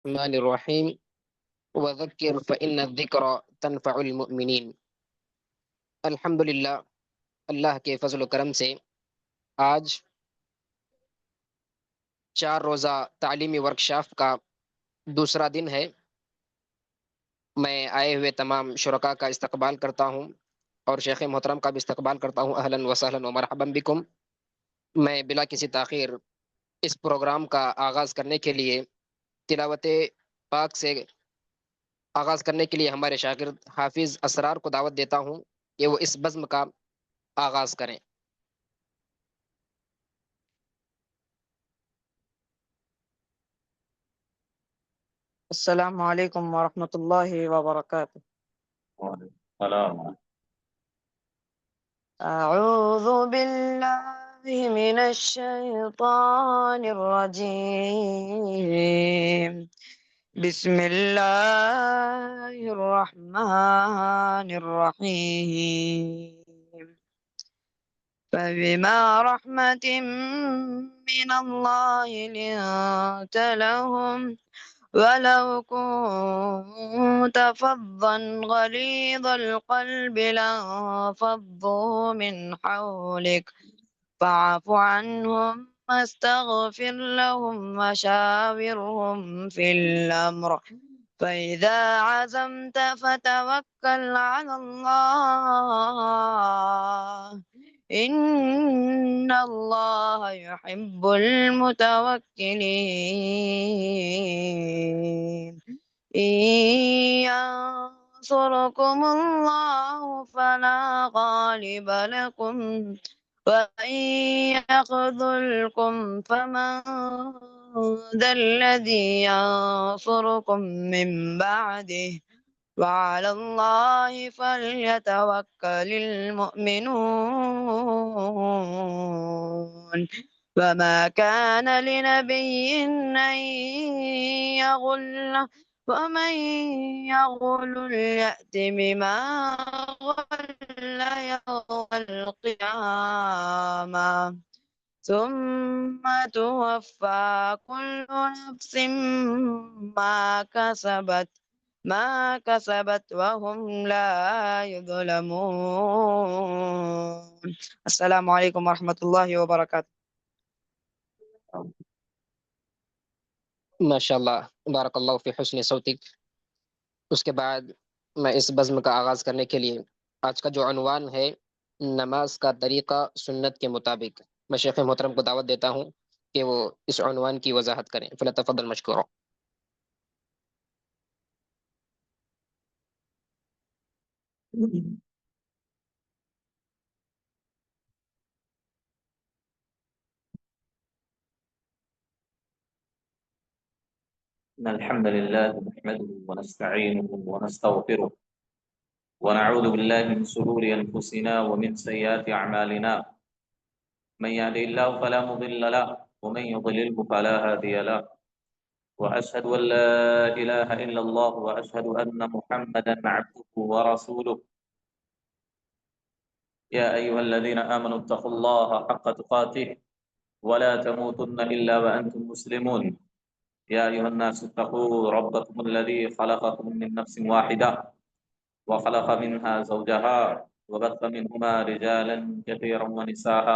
الرحمن الرحیم وذکر فإن الذکر تنفع المؤمنین۔ الحمدللہ، اللہ کے فضل و کرم سے آج 4 روزہ تعلیمی ورکشاپ کا دوسرا دن ہے۔ میں آئے ہوئے تمام شرکاء کا استقبال کرتا ہوں اور شیخ محترم کا بھی استقبال کرتا ہوں۔ اہلا وسہلا ومرحبا بکم۔ میں بلا کسی تاخیر اس پروگرام کا آغاز کرنے کے لیے تلاوت پاک سے آغاز کرنے کے لیے ہمارے شاگرد حافظ اسرار کو دعوت دیتا ہوں کہ وہ اس بزم کا آغاز کریں۔ السلام علیکم ورحمۃ اللہ وبرکاتہ۔ السلام اعوذ باللہ من الشیطان الرجیم، بسم اللہ الرحمن الرحیم۔ فبما رحمة من الله لنت لهم ولو كنت فظا غليظ القلب لانفضوا من حولك فاعف عنهم واستغفر لهم وشاورهم في الأمر فإذا عزمت فتوكل على الله إن الله يحب المتوكلين. إن ينصركم الله فلا غالب لكم وإن يخذلكم فمن ذا الذي ينصركم من بعده وعلى الله فليتوكل المؤمنون. وما كان لنبي أن يغل ومن يغل يأت بما غل يوم القيامة ثم توفى كل نفس ما كسبت وهم لا يظلمون. السلام علیکم ورحمۃ اللہ وبرکاتہ۔ ماشاء اللہ، بارک اللہ فی حسن صوتک۔ اس کے بعد میں اس بزم کا آغاز کرنے کے لیے آج کا جو عنوان ہے نماز کا طریقہ سنت کے مطابق، میں شیخ محترم کو دعوت دیتا ہوں کہ وہ اس عنوان کی وضاحت کریں۔ فلتفضل مشکورا۔ إن الحمد لله نحمده ونستعينه ونستغفره ونعوذ بالله من شرور أنفسنا ومن سيئات أعمالنا، من يهده الله فلا مضل له ومن يضلله فلا هادي له، وأشهد أن لا إله إلا الله وأشهد أن محمدا عبده ورسوله. يا أيها الذين آمنوا اتقوا الله حق تقاته ولا تموتن إلا وأنتم مسلمون. يا أيها الناس اتقوا ربكم الذي خلقكم من نفس واحدة وخلق منها زوجها وبث منهما رجالا كثيرا ونساء،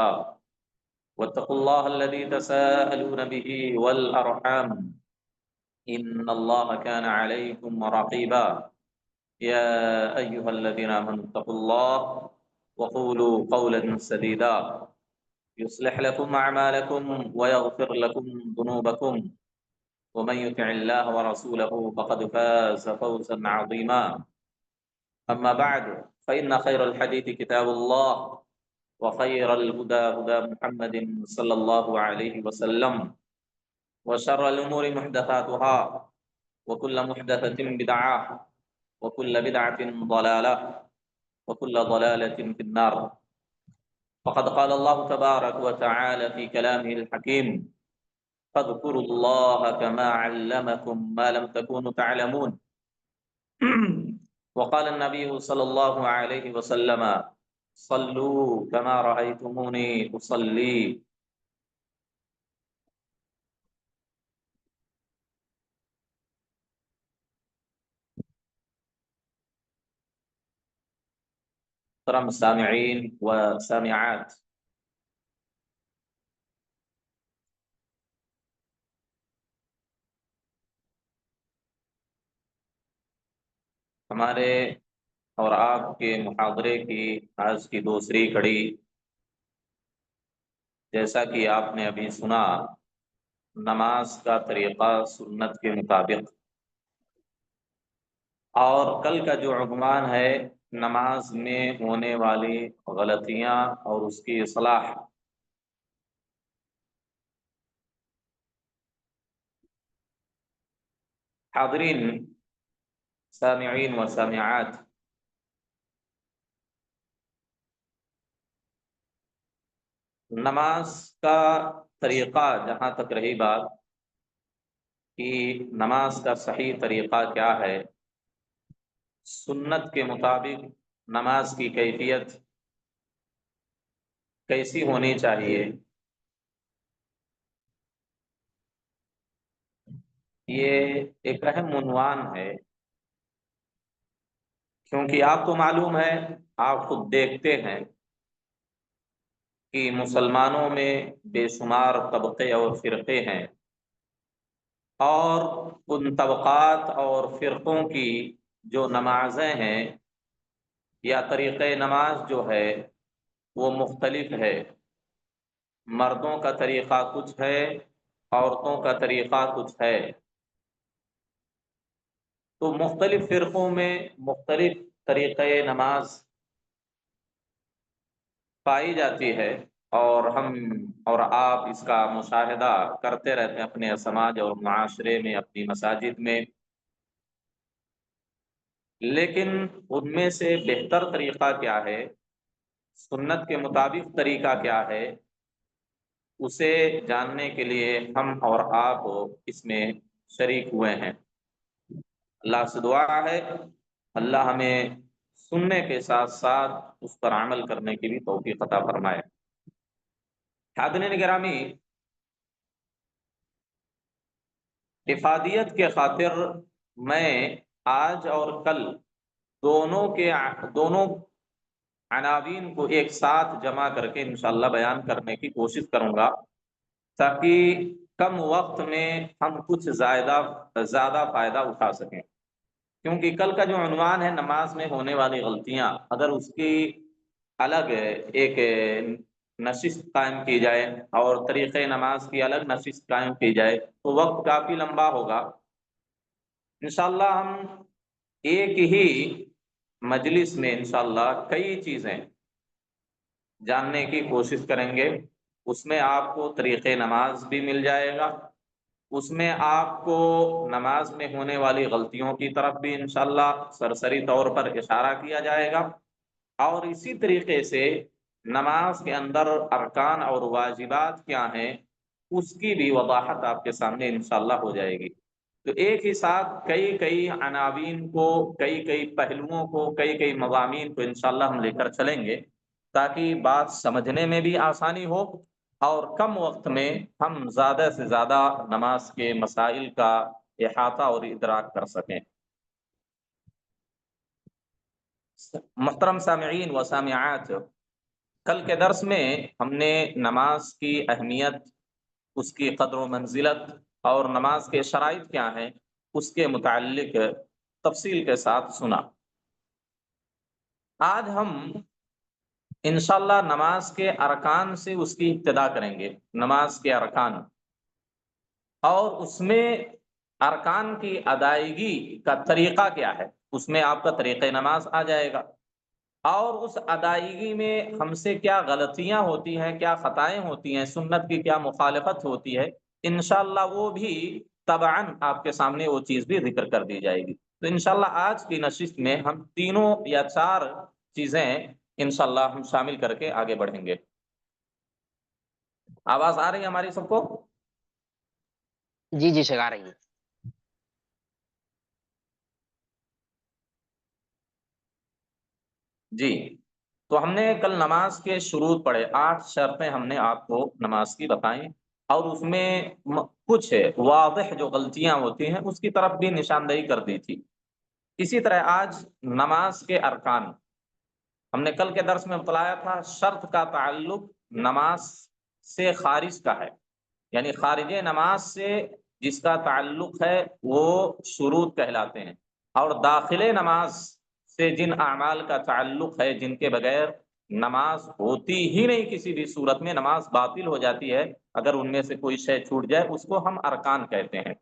واتقوا الله الذي تساءلون به والأرحام إن الله كان عليكم رقيبا. يا أيها الذين آمنوا اتقوا الله وقولوا قولا سديدا يصلح لكم أعمالكم ويغفر لكم ذنوبكم، ومن يطع الله ورسوله فقد فاز فوزا عظيما. أما بعد، فإن خير الحديث كتاب الله وخير الهدى هدى محمد صلى الله عليه وسلم، وشر الأمور محدثاتها وكل محدثة بدعة وكل بدعة ضلالة وكل ضلالة في النار. فقد قال الله تبارك وتعالى في كلامه الحكيم: فاذكروا الله كما علمكم ما لم تكونوا تعلمون. وقال النبي صلى الله عليه وسلم: صلوا كما رأيتموني أصلي. محترم سامعین و سامعات، ہمارے اور آپ کے محاضرے کی آج کی دوسری کڑی، جیسا کہ آپ نے ابھی سنا، نماز کا طریقہ سنت کے مطابق، اور کل کا جو عنوان ہے نماز میں ہونے والی غلطیاں اور اس کی اصلاح۔ حاضرین سامعین و سامعات، نماز کا طریقہ، جہاں تک رہی بات کہ نماز کا صحیح طریقہ کیا ہے، سنت کے مطابق نماز کی کیفیت کیسی ہونی چاہیے، یہ ایک اہم عنوان ہے، کیونکہ آپ کو معلوم ہے، آپ خود دیکھتے ہیں کہ مسلمانوں میں بے شمار طبقے اور فرقے ہیں، اور ان طبقات اور فرقوں کی جو نمازیں ہیں یا طریقۂ نماز جو ہے وہ مختلف ہے۔ مردوں کا طریقہ کچھ ہے، عورتوں کا طریقہ کچھ ہے، تو مختلف فرقوں میں مختلف طریقۂ نماز پائی جاتی ہے، اور ہم اور آپ اس کا مشاہدہ کرتے رہتے ہیں اپنے سماج اور معاشرے میں، اپنی مساجد میں۔ لیکن ان میں سے بہتر طریقہ کیا ہے، سنت کے مطابق طریقہ کیا ہے، اسے جاننے کے لیے ہم اور آپ اس میں شریک ہوئے ہیں۔ اللہ سے دعا ہے اللہ ہمیں سننے کے ساتھ ساتھ اس پر عمل کرنے کی بھی توفیق عطا فرمائے۔ حاضرین گرامی، افادیت کے خاطر میں آج اور کل دونوں عناوین کو ایک ساتھ جمع کر کے انشاءاللہ بیان کرنے کی کوشش کروں گا، تاکہ کم وقت میں ہم کچھ زیادہ فائدہ اٹھا سکیں۔ کیونکہ کل کا جو عنوان ہے نماز میں ہونے والی غلطیاں، اگر اس کی الگ ایک نشست قائم کی جائے اور طریقۂ نماز کی الگ نشست قائم کی جائے تو وقت کافی لمبا ہوگا۔ انشاءاللہ ہم ایک ہی مجلس میں انشاءاللہ کئی چیزیں جاننے کی کوشش کریں گے۔ اس میں آپ کو طریقۂ نماز بھی مل جائے گا، اس میں آپ کو نماز میں ہونے والی غلطیوں کی طرف بھی انشاءاللہ سرسری طور پر اشارہ کیا جائے گا، اور اسی طریقے سے نماز کے اندر ارکان اور واجبات کیا ہیں اس کی بھی وضاحت آپ کے سامنے انشاءاللہ ہو جائے گی۔ تو ایک ہی ساتھ کئی عناوین کو، کئی پہلوؤں کو، کئی مضامین کو انشاءاللہ ہم لے کر چلیں گے، تاکہ بات سمجھنے میں بھی آسانی ہو اور کم وقت میں ہم زیادہ سے زیادہ نماز کے مسائل کا احاطہ اور ادراک کر سکیں۔ محترم سامعین و سامعات، کل کے درس میں ہم نے نماز کی اہمیت، اس کی قدر و منزلت اور نماز کے شرائط کیا ہیں اس کے متعلق تفصیل کے ساتھ سنا۔ آج ہم انشاءاللہ نماز کے ارکان سے اس کی ابتدا کریں گے، نماز کے ارکان، اور اس میں ارکان کی ادائیگی کا طریقہ کیا ہے، اس میں آپ کا طریقہ نماز آ جائے گا، اور اس ادائیگی میں ہم سے کیا غلطیاں ہوتی ہیں، کیا خطائیں ہوتی ہیں، سنت کی کیا مخالفت ہوتی ہے، انشاءاللہ وہ بھی تبعاً آپ کے سامنے وہ چیز بھی ذکر کر دی جائے گی۔ تو انشاءاللہ آج کی نشست میں ہم تینوں یا چار چیزیں انشاءاللہ ہم شامل کر کے آگے بڑھیں گے۔ آواز آ رہی ہے ہماری سب کو؟ جی جی شگا رہی ہیں۔ جی، تو ہم نے کل نماز کے شروط پڑھے، 8 شرطیں ہم نے آپ کو نماز کی بتائیں، اور اس میں کچھ واضح جو غلطیاں ہوتی ہیں اس کی طرف بھی نشاندہی کر دی تھی۔ اسی طرح آج نماز کے ارکان، ہم نے کل کے درس میں بتلایا تھا شرط کا تعلق نماز سے خارج کا ہے، یعنی خارج نماز سے جس کا تعلق ہے وہ شروط کہلاتے ہیں، اور داخل نماز سے جن اعمال کا تعلق ہے جن کے بغیر نماز ہوتی ہی نہیں، کسی بھی صورت میں نماز باطل ہو جاتی ہے اگر ان میں سے کوئی شے چھوٹ جائے، اس کو ہم ارکان کہتے ہیں۔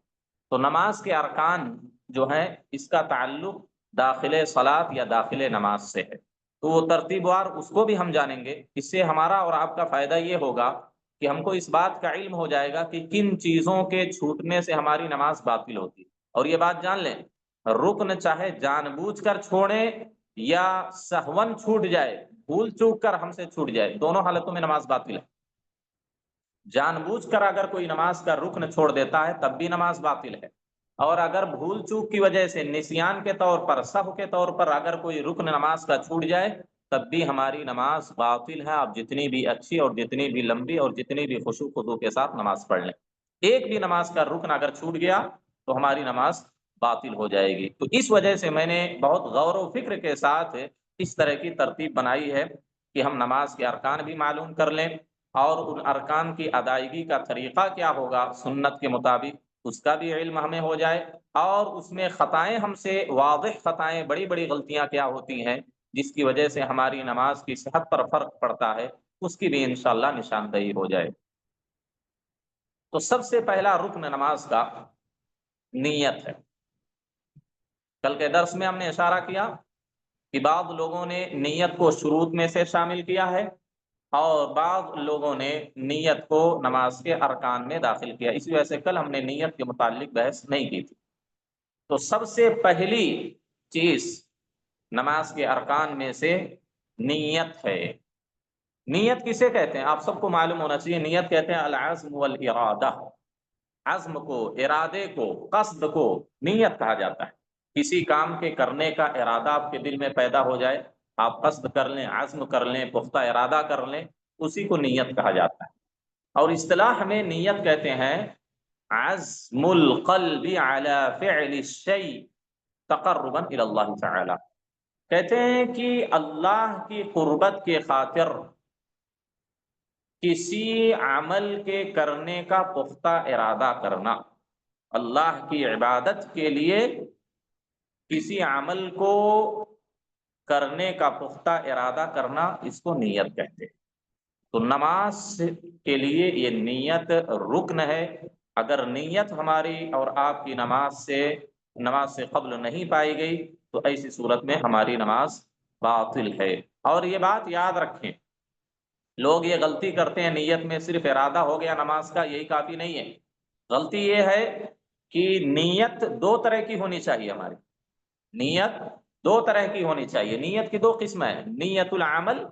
تو نماز کے ارکان جو ہیں اس کا تعلق داخل صلاۃ یا داخل نماز سے ہے، تو وہ ترتیب وار اس کو بھی ہم جانیں گے۔ اس سے ہمارا اور آپ کا فائدہ یہ ہوگا کہ ہم کو اس بات کا علم ہو جائے گا کہ کن چیزوں کے چھوٹنے سے ہماری نماز باطل ہوتی ہے۔ اور یہ بات جان لیں، رکن چاہے جان بوجھ کر چھوڑیں یا سہون چھوٹ جائے، بھول چوک کر ہم سے چھوٹ جائے، دونوں حالتوں میں نماز باطل ہے۔ جان بوجھ کر اگر کوئی نماز کا رکن چھوڑ دیتا ہے تب بھی نماز باطل ہے، اور اگر بھول چوک کی وجہ سے نسیان کے طور پر، سہو کے طور پر اگر کوئی رکن نماز کا چھوٹ جائے تب بھی ہماری نماز باطل ہے، آپ جتنی بھی اچھی اور جتنی بھی لمبی اور جتنی بھی خشوع خضوع کے ساتھ نماز پڑھ لیں، ایک بھی نماز کا رکن اگر چھوٹ گیا تو ہماری نماز باطل ہو جائے گی۔ تو اس وجہ سے میں نے بہت غور و فکر کے ساتھ اس طرح کی ترتیب بنائی ہے کہ ہم نماز کے ارکان بھی معلوم کر لیں، اور ان ارکان کی ادائیگی کا طریقہ کیا ہوگا سنت کے مطابق اس کا بھی علم ہمیں ہو جائے، اور اس میں خطائیں ہم سے واضح خطائیں، بڑی بڑی غلطیاں کیا ہوتی ہیں جس کی وجہ سے ہماری نماز کی صحت پر فرق پڑتا ہے، اس کی بھی انشاءاللہ نشاندہی ہو جائے۔ تو سب سے پہلا رکن نماز کا نیت ہے۔ کل کے درس میں ہم نے اشارہ کیا کہ بعض لوگوں نے نیت کو شروط میں سے شامل کیا ہے، اور بعض لوگوں نے نیت کو نماز کے ارکان میں داخل کیا، اسی وجہ سے کل ہم نے نیت کے متعلق بحث نہیں کی تھی۔ تو سب سے پہلی چیز نماز کے ارکان میں سے نیت ہے۔ نیت کسے کہتے ہیں؟ آپ سب کو معلوم ہونا چاہیے، نیت کہتے ہیں العزم والارادہ، عزم کو، ارادے کو، قصد کو نیت کہا جاتا ہے۔ کسی کام کے کرنے کا ارادہ آپ کے دل میں پیدا ہو جائے، آپ قصد کر لیں، عزم کر لیں، پختہ ارادہ کر لیں، اسی کو نیت کہا جاتا ہے۔ اور اصطلاح میں نیت کہتے ہیں عزم القلب على فعل الشيء تقربا الى اللہ تعالی، کہتے ہیں کہ اللہ کی قربت کے خاطر کسی عمل کے کرنے کا پختہ ارادہ کرنا، اللہ کی عبادت کے لیے کسی عمل کو کرنے کا پختہ ارادہ کرنا، اس کو نیت کہتے ہیں۔ تو نماز کے لیے یہ نیت رکن ہے۔ اگر نیت ہماری اور آپ کی نماز سے قبل نہیں پائی گئی تو ایسی صورت میں ہماری نماز باطل ہے۔ اور یہ بات یاد رکھیں، لوگ یہ غلطی کرتے ہیں نیت میں صرف ارادہ ہو گیا نماز کا، یہی کافی نہیں ہے۔ غلطی یہ ہے کہ نیت دو طرح کی ہونی چاہیے ہماری، نیت دو طرح کی ہونی چاہیے۔ نیت کی دو قسمیں ہیں، نیت العمل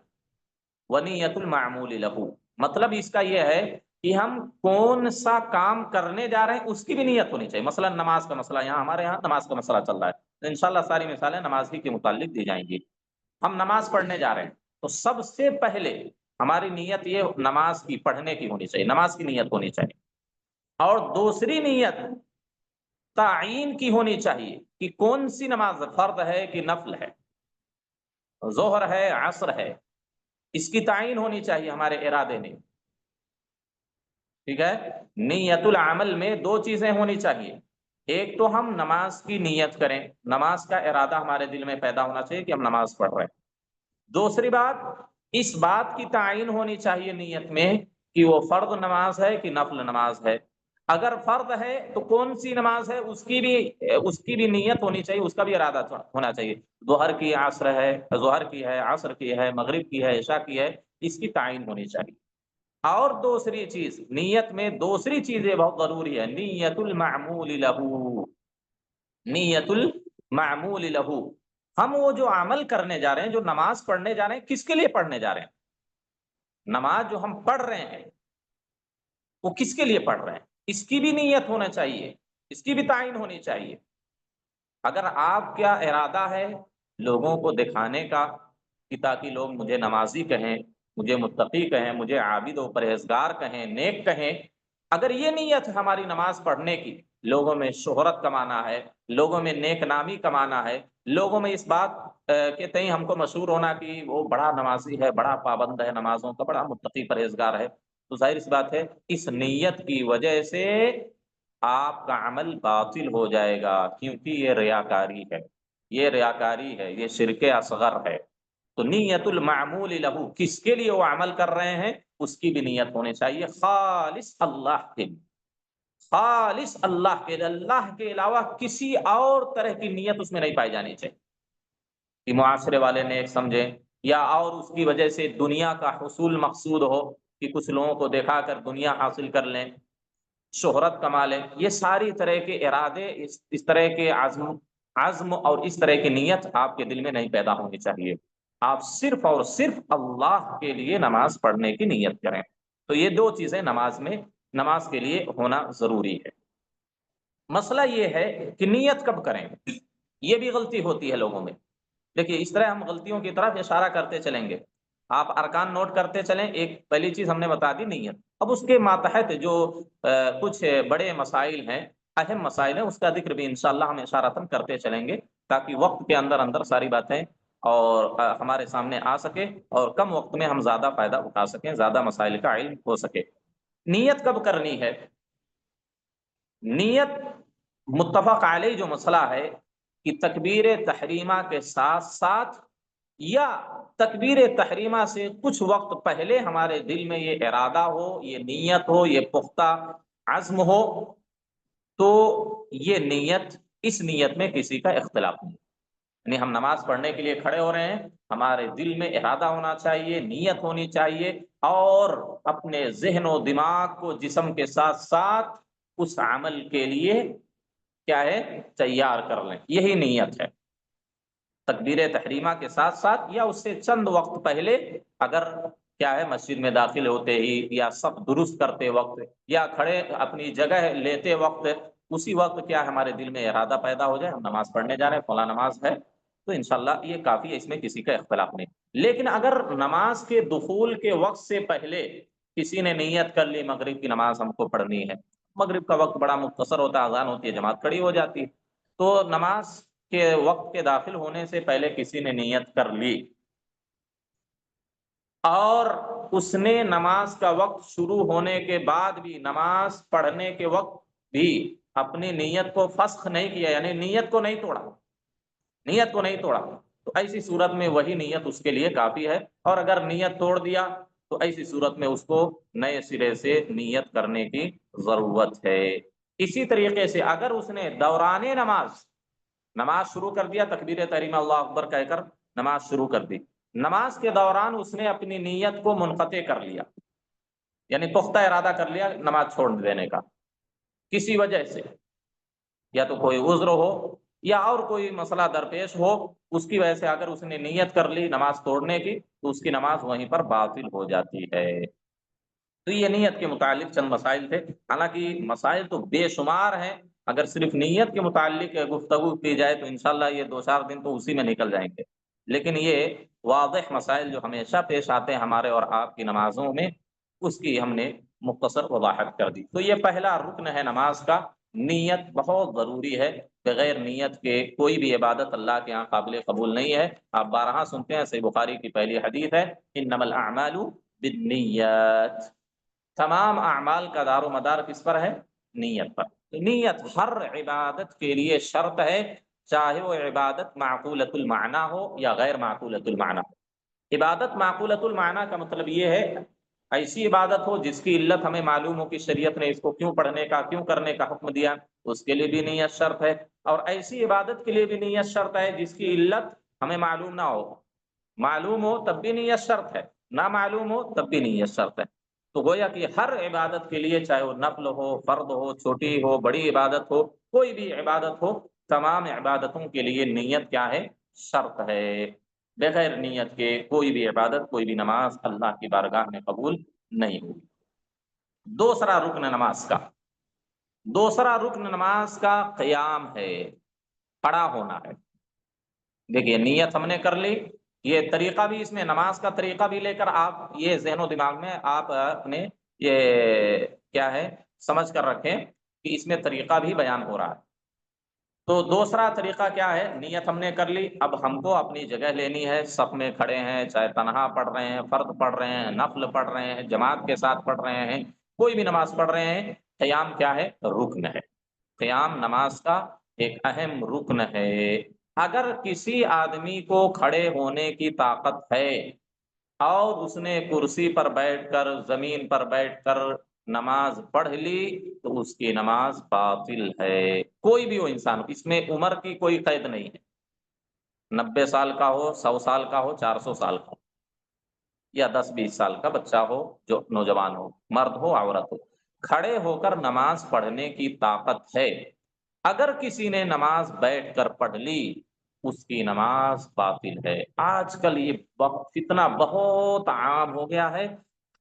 و نیت المعمول لہ۔ مطلب اس کا یہ ہے کہ ہم کون سا کام کرنے جا رہے ہیں اس کی بھی نیت ہونی چاہیے۔ مثلا نماز کا مسئلہ، ہمارے یہاں نماز کا مسئلہ چل رہا ہے، انشاءاللہ ساری مثالیں نماز ہی کے متعلق دی جائیں گی۔ ہم نماز پڑھنے جا رہے ہیں تو سب سے پہلے ہماری نیت یہ نماز کی پڑھنے کی ہونی چاہیے، نماز کی نیت ہونی چاہیے۔ اور دوسری نیت تعین کی ہونی چاہیے کہ کون سی نماز فرض ہے کہ نفل ہے، ظہر ہے، عصر ہے، اس کی تعین ہونی چاہیے ہمارے ارادے میں۔ ٹھیک ہے، نیت العمل میں دو چیزیں ہونی چاہیے، ایک تو ہم نماز کی نیت کریں، نماز کا ارادہ ہمارے دل میں پیدا ہونا چاہیے کہ ہم نماز پڑھ رہے ہیں۔ دوسری بات، اس بات کی تعین ہونی چاہیے نیت میں کہ وہ فرض نماز ہے کہ نفل نماز ہے۔ اگر فرض ہے تو کون سی نماز ہے اس کی بھی نیت ہونی چاہیے، اس کا بھی ارادہ ہونا چاہیے۔ ظہر کی، عصر ہے، ظہر کی ہے، عصر کی ہے، مغرب کی ہے، عشاء کی ہے، اس کی تعین ہونی چاہیے۔ اور دوسری چیز، نیت میں دوسری چیز یہ بہت ضروری ہے، نیت المعمول لہ، نیت المعمول لہ۔ ہم وہ جو عمل کرنے جا رہے ہیں، جو نماز پڑھنے جا رہے ہیں، کس کے لیے پڑھنے جا رہے ہیں؟ نماز جو ہم پڑھ رہے ہیں وہ کس کے لیے پڑھ رہے ہیں، اس کی بھی نیت ہونا چاہیے، اس کی بھی تعین ہونی چاہیے۔ اگر آپ کا ارادہ ہے لوگوں کو دکھانے کا کہ تاکہ لوگ مجھے نمازی کہیں، مجھے متقی کہیں، مجھے عابد و پرہیزگار کہیں، نیک کہیں، اگر یہ نیت ہے ہماری نماز پڑھنے کی، لوگوں میں شہرت کمانا ہے، لوگوں میں نیک نامی کمانا ہے، لوگوں میں اس بات کے تئیں ہم کو مشہور ہونا کہ وہ بڑا نمازی ہے، بڑا پابند ہے نمازوں کا، بڑا متقی پرہیزگار ہے، تو ظاہر سی بات ہے اس نیت کی وجہ سے آپ کا عمل باطل ہو جائے گا، کیونکہ یہ ریاکاری ہے، یہ ریاکاری ہے، یہ شرک اصغر ہے۔ تو نیت المعمول لہو، کس کے لیے وہ عمل کر رہے ہیں اس کی بھی نیت ہونی چاہیے، خالص اللہ کے لیے، خالص اللہ کے لیے، اللہ کے علاوہ کسی اور طرح کی نیت اس میں نہیں پائی جانی چاہیے کہ معاشرے والے نیک سمجھیں، یا اور اس کی وجہ سے دنیا کا حصول مقصود ہو کہ کچھ لوگوں کو دکھا کر دنیا حاصل کر لیں، شہرت کما لیں۔ یہ ساری طرح کے ارادے، اس طرح کے عزم اور اس طرح کی نیت آپ کے دل میں نہیں پیدا ہونی چاہیے۔ آپ صرف اور صرف اللہ کے لیے نماز پڑھنے کی نیت کریں۔ تو یہ دو چیزیں نماز کے لیے ہونا ضروری ہے۔ مسئلہ یہ ہے کہ نیت کب کریں، یہ بھی غلطی ہوتی ہے لوگوں میں۔ دیکھیے اس طرح ہم غلطیوں کی طرف اشارہ کرتے چلیں گے، آپ ارکان نوٹ کرتے چلیں۔ ایک پہلی چیز ہم نے بتا دی نیت، اب اس کے ماتحت جو کچھ بڑے مسائل ہیں، اہم مسائل ہیں، اس کا ذکر بھی انشاءاللہ ہم اشارتاً کرتے چلیں گے تاکہ وقت کے اندر اندر ساری باتیں اور ہمارے سامنے آ سکے اور کم وقت میں ہم زیادہ فائدہ اٹھا سکیں، زیادہ مسائل کا علم ہو سکے۔ نیت کب کرنی ہے؟ نیت متفق علیہ جو مسئلہ ہے کہ تکبیر تحریمہ کے ساتھ ساتھ یا تکبیر تحریمہ سے کچھ وقت پہلے ہمارے دل میں یہ ارادہ ہو، یہ نیت ہو، یہ پختہ عزم ہو، تو یہ نیت، اس نیت میں کسی کا اختلاف نہیں۔ یعنی ہم نماز پڑھنے کے لیے کھڑے ہو رہے ہیں، ہمارے دل میں ارادہ ہونا چاہیے، نیت ہونی چاہیے، اور اپنے ذہن و دماغ کو جسم کے ساتھ ساتھ اس عمل کے لیے کیا ہے، تیار کر لیں، یہی نیت ہے۔ تکبیر تحریمہ کے ساتھ ساتھ یا اس سے چند وقت پہلے، اگر کیا ہے مسجد میں داخل ہوتے ہی یا سب درست کرتے وقت یا کھڑے اپنی جگہ لیتے وقت، اسی وقت کیا ہمارے دل میں ارادہ پیدا ہو جائے ہم نماز پڑھنے جا رہے ہیں، فلاں نماز ہے، تو انشاءاللہ یہ کافی ہے، اس میں کسی کا اختلاف نہیں۔ لیکن اگر نماز کے دخول کے وقت سے پہلے کسی نے نیت کر لی مغرب کی نماز ہم کو پڑھنی ہے، مغرب کا وقت بڑا مختصر ہوتا ہے، اذان ہوتی ہے، جماعت کھڑی ہو جاتی ہے، تو نماز کے وقت کے داخل ہونے سے پہلے کسی نے نیت کر لی اور اس نے نماز کا وقت شروع ہونے کے بعد بھی، نماز پڑھنے کے وقت بھی اپنی نیت کو فسخ نہیں کیا، یعنی نیت کو نہیں توڑا، نیت کو نہیں توڑا، تو ایسی صورت میں وہی نیت اس کے لیے کافی ہے۔ اور اگر نیت توڑ دیا تو ایسی صورت میں اس کو نئے سرے سے نیت کرنے کی ضرورت ہے۔ اسی طریقے سے اگر اس نے دوران نماز شروع کر دیا، تکبیر تحریمہ اللہ اکبر کہہ کر نماز شروع کر دی، نماز کے دوران اس نے اپنی نیت کو منقطع کر لیا، یعنی پختہ ارادہ کر لیا نماز چھوڑ دینے کا کسی وجہ سے، یا تو کوئی عذر ہو یا اور کوئی مسئلہ درپیش ہو، اس کی وجہ سے اگر اس نے نیت کر لی نماز توڑنے کی تو اس کی نماز وہیں پر باطل ہو جاتی ہے۔ تو یہ نیت کے متعلق چند مسائل تھے، حالانکہ مسائل تو بے شمار ہیں، اگر صرف نیت کے متعلق گفتگو کی جائے تو انشاءاللہ یہ 2-4 دن تو اسی میں نکل جائیں گے، لیکن یہ واضح مسائل جو ہمیشہ پیش آتے ہیں ہمارے اور آپ کی نمازوں میں، اس کی ہم نے مختصر وضاحت کر دی۔ تو یہ پہلا رکن ہے نماز کا، نیت بہت ضروری ہے، بغیر نیت کے کوئی بھی عبادت اللہ کے یہاں قابل قبول نہیں ہے۔ آپ بارہا سنتے ہیں، صحیح بخاری کی پہلی حدیث ہے، انما الاعمال بالنیات، تمام اعمال کا دار و مدار کس پر ہے؟ نیت پر۔ نیت ہر عبادت کے لیے شرط ہے، چاہے وہ عبادت معقولۃ المعنی ہو یا غیر معقولۃ المعنی ہو۔ عبادت معقولۃ المعنی کا مطلب یہ ہے ایسی عبادت ہو جس کی علت ہمیں معلوم ہو کہ شریعت نے اس کو کیوں پڑھنے کا، کیوں کرنے کا حکم دیا، اس کے لیے بھی نیت شرط ہے، اور ایسی عبادت کے لیے بھی نیت شرط ہے جس کی علت ہمیں معلوم نہ ہو، معلوم ہو تب بھی نیت شرط ہے، نہ معلوم ہو تب بھی نیت شرط ہے۔ تو گویا کہ ہر عبادت کے لیے، چاہے وہ نفل ہو، فرض ہو، چھوٹی ہو، بڑی عبادت ہو، کوئی بھی عبادت ہو، تمام عبادتوں کے لیے نیت کیا ہے؟ شرط ہے۔ بغیر نیت کے کوئی بھی عبادت، کوئی بھی نماز اللہ کی بارگاہ میں قبول نہیں ہوگی۔ دوسرا رکن نماز کا قیام ہے، کھڑا ہونا ہے۔ دیکھیے نیت ہم نے کر لی، یہ طریقہ بھی، اس میں نماز کا طریقہ بھی لے کر آپ یہ ذہن و دماغ میں آپ اپنے یہ کیا ہے سمجھ کر رکھیں کہ اس میں طریقہ بھی بیان ہو رہا ہے۔ تو دوسرا طریقہ کیا ہے؟ نیت ہم نے کر لی، اب ہم کو اپنی جگہ لینی ہے، صف میں کھڑے ہیں، چاہے تنہا پڑھ رہے ہیں، فرد پڑھ رہے ہیں، نفل پڑھ رہے ہیں، جماعت کے ساتھ پڑھ رہے ہیں، کوئی بھی نماز پڑھ رہے ہیں، قیام کیا ہے؟ رکن ہے۔ قیام نماز کا ایک اہم رکن ہے۔ اگر کسی آدمی کو کھڑے ہونے کی طاقت ہے اور اس نے کرسی پر بیٹھ کر، زمین پر بیٹھ کر نماز پڑھ لی تو اس کی نماز باطل ہے، کوئی بھی ہو انسان، اس میں عمر کی کوئی قید نہیں ہے، 90 سال کا ہو، 100 سال کا ہو، 400 سال کا ہو، یا 10-20 سال کا بچہ ہو، جو نوجوان ہو، مرد ہو عورت ہو، کھڑے ہو کر نماز پڑھنے کی طاقت ہے، اگر کسی نے نماز بیٹھ کر پڑھ لی اس کی نماز باطل ہے۔ آج کل یہ فتنہ بہت عام ہو گیا ہے،